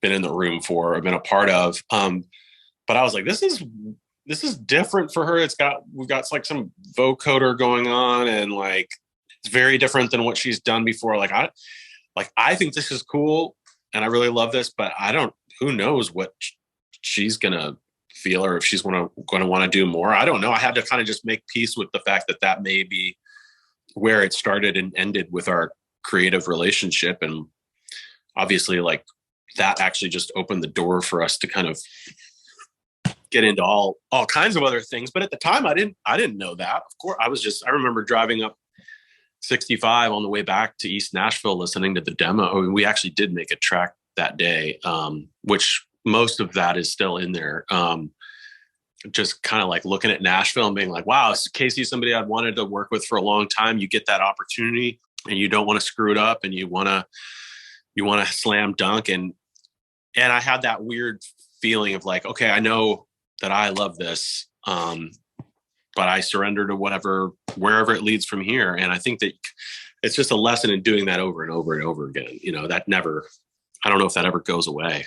been in the room for or been a part of. But I was like, this is different for her. We've got like some vocoder going on, and like it's very different than what she's done before. I think this is cool, and I really love this, but who knows what she's gonna feel, or if she's going to want to do more. I don't know. I had to kind of just make peace with the fact that may be where it started and ended with our creative relationship. And obviously, like, that actually just opened the door for us to kind of get into all kinds of other things. But at the time, I didn't know that. Of course, I remember driving up 65 on the way back to East Nashville, listening to the demo. We actually did make a track that day, which most of that is still in there. Just kind of like looking at Nashville and being like, wow, Kacey's somebody I'd wanted to work with for a long time. You get that opportunity and you don't want to screw it up, and you want to slam dunk. And I had that weird feeling of like, okay, I know that I love this, but I surrender to wherever it leads from here. And I think that it's just a lesson in doing that over and over and over again. I don't know if that ever goes away.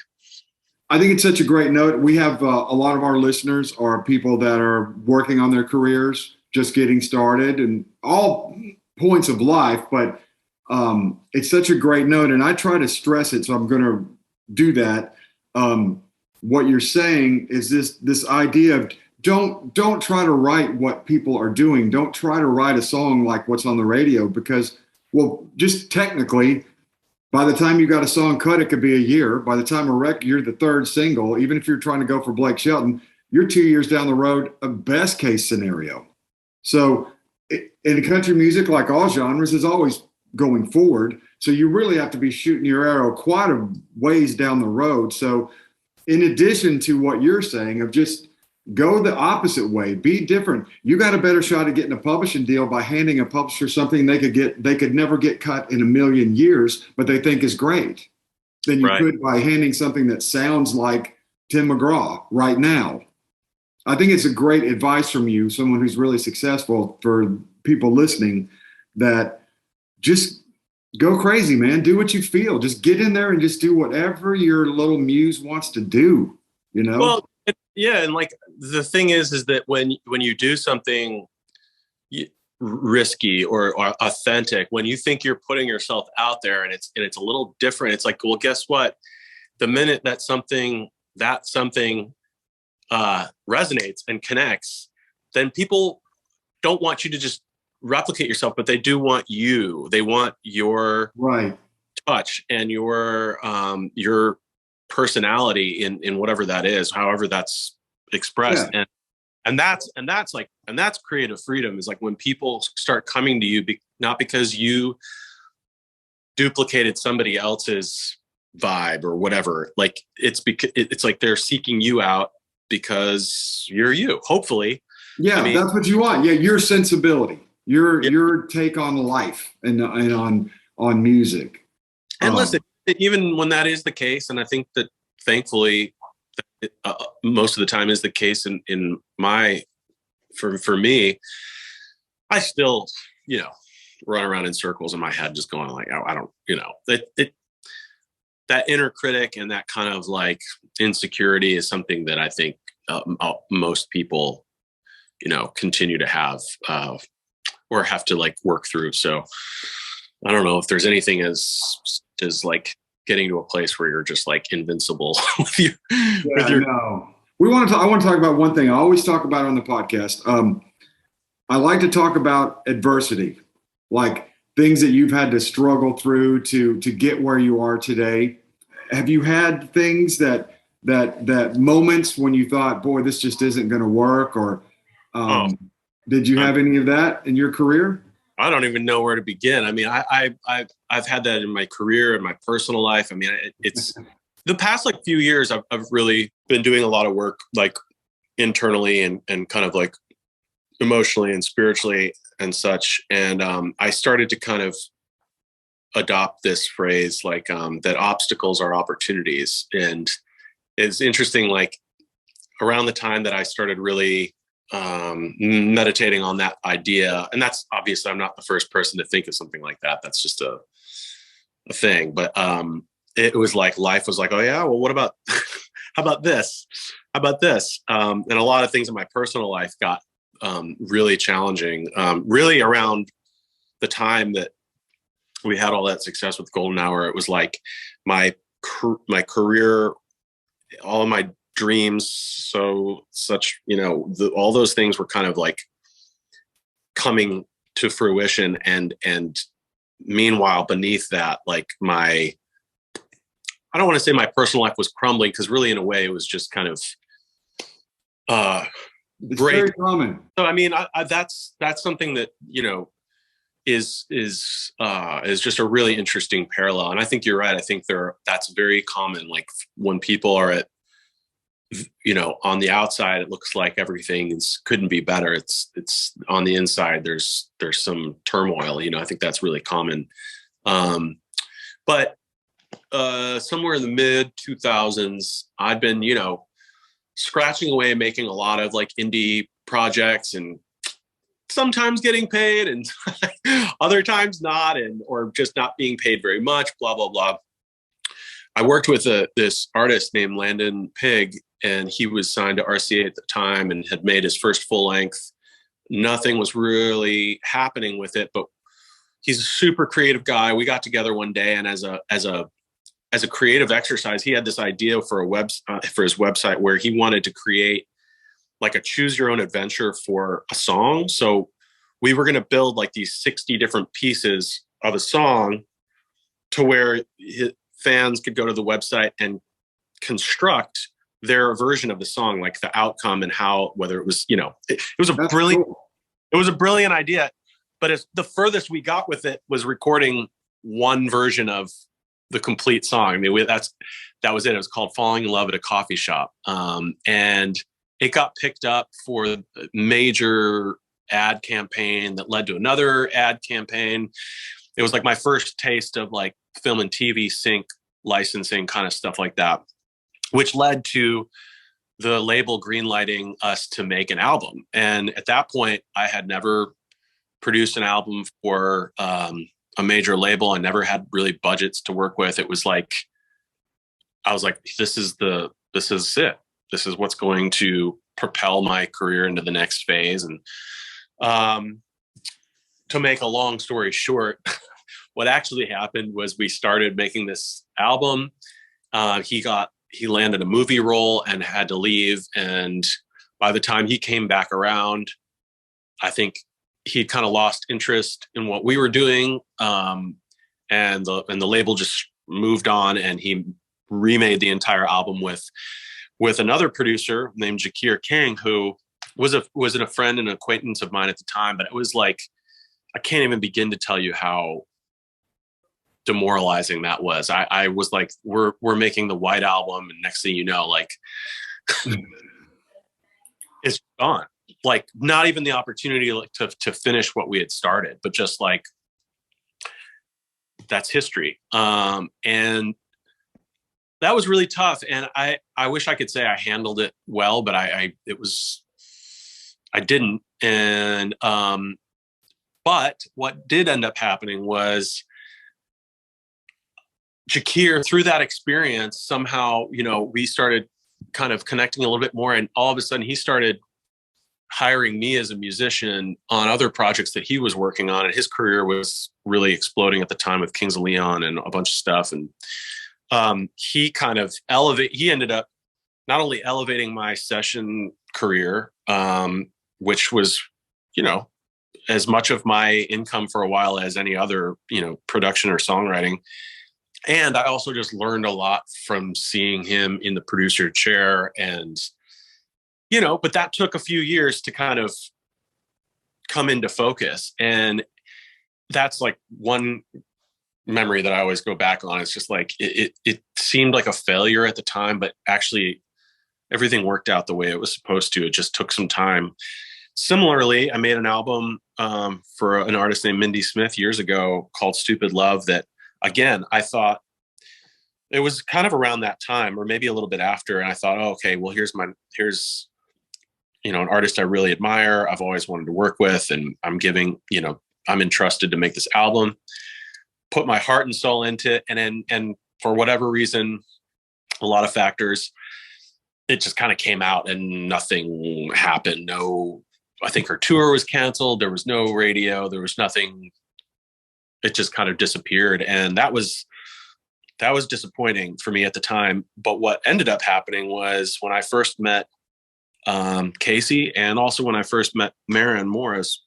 I think it's such a great note. We have a lot of our listeners are people that are working on their careers, just getting started, and all points of life. But it's such a great note, and I try to stress it, so I'm going to do that. What you're saying is this idea of don't try to write what people are doing. Don't try to write a song like what's on the radio, because, well, just technically, by the time you got a song cut, it could be a year. By the time you're the third single, even if you're trying to go for Blake Shelton, you're 2 years down the road, a best case scenario. So in country music, like all genres, is always going forward. So you really have to be shooting your arrow quite a ways down the road. So in addition to what you're saying of just go the opposite way, be different. You got a better shot at getting a publishing deal by handing a publisher something they could never get cut in a million years, but they think is great, than you could by handing something that sounds like Tim McGraw right now. I think it's a great advice from you, someone who's really successful, for people listening, that just go crazy, man. Do what you feel. Just get in there and just do whatever your little muse wants to do, Well, yeah. And like, the thing is that when you do something risky or authentic, when you think you're putting yourself out there and it's a little different, it's like, well, guess what? The minute that something resonates and connects, then people don't want you to just replicate yourself, but they do want you. They want your touch and your personality in whatever that is, however that's expressed. Yeah. And that's creative freedom, is like when people start coming to you, not because you duplicated somebody else's vibe or whatever, like it's like they're seeking you out because you're you, hopefully. Yeah, I mean, that's what you want. Yeah, your sensibility, your take on life and on music. And listen, even when that is the case, and I think that thankfully most of the time is the case in for me, I still, run around in circles in my head, just going like, I don't, that inner critic and that kind of like insecurity is something that I think most people, continue to have or have to like work through. So I don't know if there's anything as like getting to a place where you're just like invincible with your. No. I want to talk about one thing I always talk about on the podcast. I like to talk about adversity, like things that you've had to struggle through to get where you are today. Have you had things that moments when you thought, boy, this just isn't going to work? Or did you have any of that in your career? I don't even know where to begin. I mean, I've had that in my career and my personal life. I mean, it's the past like few years, I've really been doing a lot of work like internally and kind of like emotionally and spiritually and such. And I started to kind of adopt this phrase like that obstacles are opportunities. And it's interesting, like around the time that I started really meditating on that idea, and that's obviously I'm not the first person to think of something like that. That's just a thing. But it was like life was like, oh yeah, well, what about how about this? How about this? And a lot of things in my personal life got really challenging. Really around the time that we had all that success with Golden Hour, it was like my career, all of my dreams, all those things were kind of like coming to fruition, and meanwhile beneath that, like I don't want to say my personal life was crumbling, because really in a way it was just kind of it's great. very common. So I mean, that's something that is just a really interesting parallel. And I think you're right. I think that's very common. Like when people are at on the outside, it looks like everything couldn't be better. It's on the inside, there's some turmoil. I think that's really common. But somewhere in the mid 2000s, I'd been, scratching away, making a lot of like indie projects, and sometimes getting paid and other times not, or just not being paid very much, blah, blah, blah. I worked with this artist named Landon Pig, and he was signed to RCA at the time and had made his first full length. Nothing was really happening with it, but he's a super creative guy. We got together one day, and as a creative exercise, he had this idea for for his website where he wanted to create like a choose your own adventure for a song. So we were going to build like these 60 different pieces of a song to where fans could go to the website and construct their version of the song, like the outcome and whether it was, it was a brilliant, cool. It was a brilliant idea, but the furthest we got with it was recording one version of the complete song. I mean, that was it. It was called Falling in Love at a Coffee Shop. And it got picked up for a major ad campaign that led to another ad campaign. It was like my first taste of like film and TV sync licensing kind of stuff like that, which led to the label greenlighting us to make an album. And at that point, I had never produced an album for a major label. I never had really budgets to work with. It was like, I was like, this is it. This is what's going to propel my career into the next phase. And to make a long story short, what actually happened was we started making this album. He landed a movie role and had to leave. And by the time he came back around, I think he kind of lost interest in what we were doing. And the label just moved on, and he remade the entire album with another producer named Jakir King, who was a friend and acquaintance of mine at the time. But it was like, I can't even begin to tell you how demoralizing that was. I was like, we're making the White Album, and next thing you know, like it's gone. Like, not even the opportunity to finish what we had started, but just like, that's history. And that was really tough. And I wish I could say I handled it well, but I didn't. And, but what did end up happening was Jakir, through that experience, somehow, we started kind of connecting a little bit more. And all of a sudden he started hiring me as a musician on other projects that he was working on. And his career was really exploding at the time with Kings of Leon and a bunch of stuff. And he kind of he ended up not only elevating my session career, which was, as much of my income for a while as any other, production or songwriting. And I also just learned a lot from seeing him in the producer chair. And, but that took a few years to kind of come into focus. And that's like one memory that I always go back on. It's just like, it seemed like a failure at the time, but actually everything worked out the way it was supposed to. It just took some time. Similarly, I made an album for an artist named Mindy Smith years ago called Stupid Love that, again, I thought it was kind of around that time or maybe a little bit after. And I thought, oh, okay, well, here's an artist I really admire. I've always wanted to work with, and I'm entrusted to make this album, put my heart and soul into it. And for whatever reason, a lot of factors, it just kind of came out and nothing happened. I think her tour was canceled. There was no radio. There was nothing. It just kind of disappeared. And that was disappointing for me at the time. But what ended up happening was when I first met Kacey, and also when I first met Maren Morris,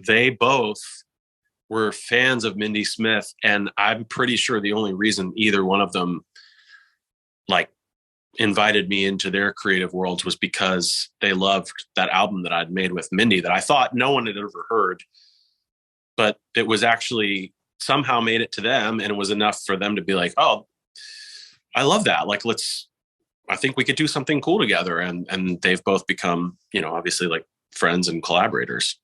they both were fans of Mindy Smith. And I'm pretty sure the only reason either one of them invited me into their creative worlds was because they loved that album that I'd made with Mindy that I thought no one had ever heard, but it was actually somehow made it to them. And it was enough for them to be like, oh, I love that. Like, I think we could do something cool together. And they've both become, obviously like friends and collaborators.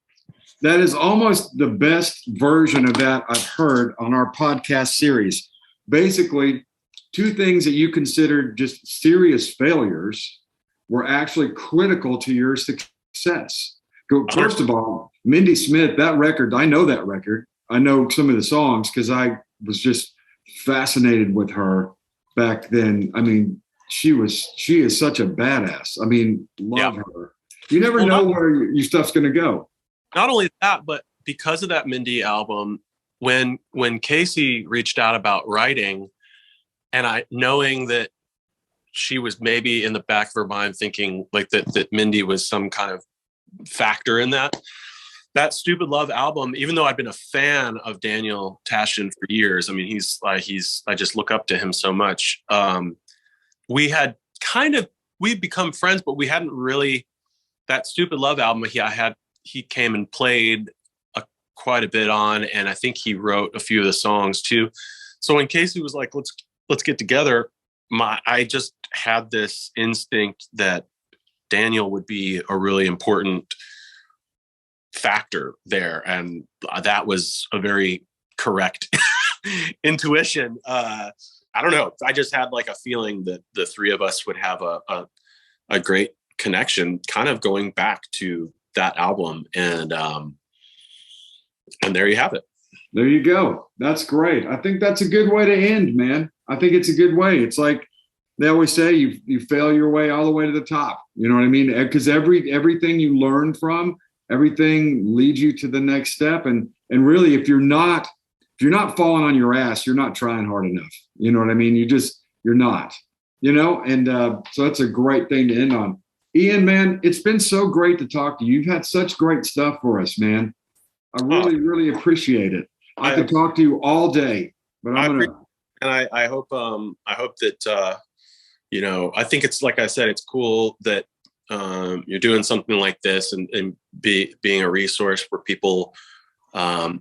That is almost the best version of that I've heard on our podcast series. Basically, two things that you considered just serious failures were actually critical to your success. First of all, Mindy Smith, that record, I know that record. I know some of the songs because I was just fascinated with her back then. I mean, she is such a badass. I mean, love her. You never know where your stuff's going to go. Not only that, but because of that Mindy album, when Kacey reached out about writing, and knowing that she was maybe in the back of her mind thinking like that Mindy was some kind of factor in that Stupid Love album, even though I'd been a fan of Daniel Tashian for years. I mean, I just look up to him so much. We'd become friends, but we hadn't really, that Stupid Love album, he came and played quite a bit on, and I think he wrote a few of the songs too. So when Kacey was like, let's get together, I just had this instinct that Daniel would be a really important factor there. And that was a very correct intuition. I don't know. I just had like a feeling that the three of us would have a great connection kind of going back to that album. And there you have it. There you go. That's great. I think that's a good way to end, man. I think it's a good way. It's like they always say, you fail your way all the way to the top. You know what I mean? Because everything you learn from, everything leads you to the next step. And really, if you're not falling on your ass, you're not trying hard enough. You know what I mean? You're not, and so that's a great thing to end on. Ian, man, it's been so great to talk to you. You've had such great stuff for us, man. I really, really appreciate it. I could talk to you all day, but And I hope that, I think it's, like I said, it's cool that you're doing something like this and being a resource for people,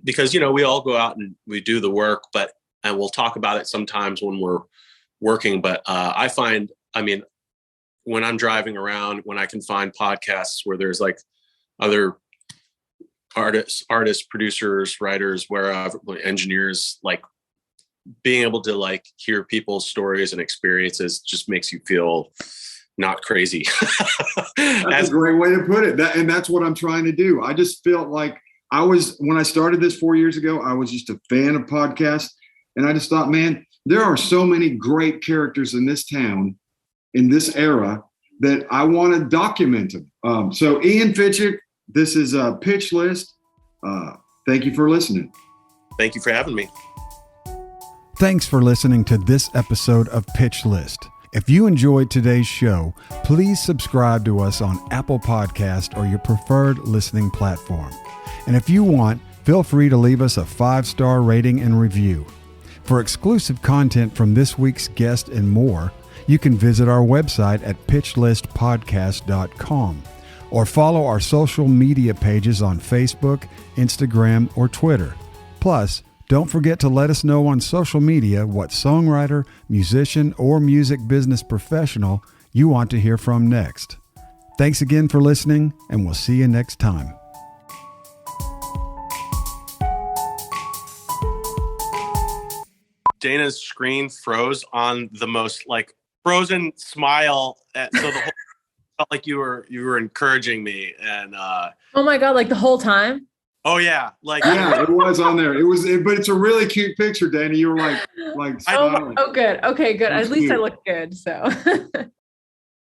because, we all go out and we do the work, and we'll talk about it sometimes when we're working. But I find, when I'm driving around, when I can find podcasts where there's like other artists, producers, writers, wherever, engineers, like being able to like hear people's stories and experiences just makes you feel not crazy. That's a great way to put it. And that's what I'm trying to do. I just felt like when I started this 4 years ago, I was just a fan of podcasts. And I just thought, man, there are so many great characters in this town, in this era, that I want to document them. So Ian Fitchuk, this is a Pitch List. Thank you for listening. Thank you for having me. Thanks for listening to this episode of Pitch List. If you enjoyed today's show, please subscribe to us on Apple Podcast or your preferred listening platform. And if you want, feel free to leave us a 5-star rating and review. For exclusive content from this week's guest and more, you can visit our website at pitchlistpodcast.com or follow our social media pages on Facebook, Instagram, or Twitter. Plus, don't forget to let us know on social media what songwriter, musician, or music business professional you want to hear from next. Thanks again for listening, and we'll see you next time. Dana's screen froze on the most like frozen smile. So the whole felt like you were encouraging me. And Oh my God, like the whole time? Oh yeah, like yeah, it was on there. But it's a really cute picture, Danny. You were like smiling. Oh, good. Okay, good. At least cute. I look good. So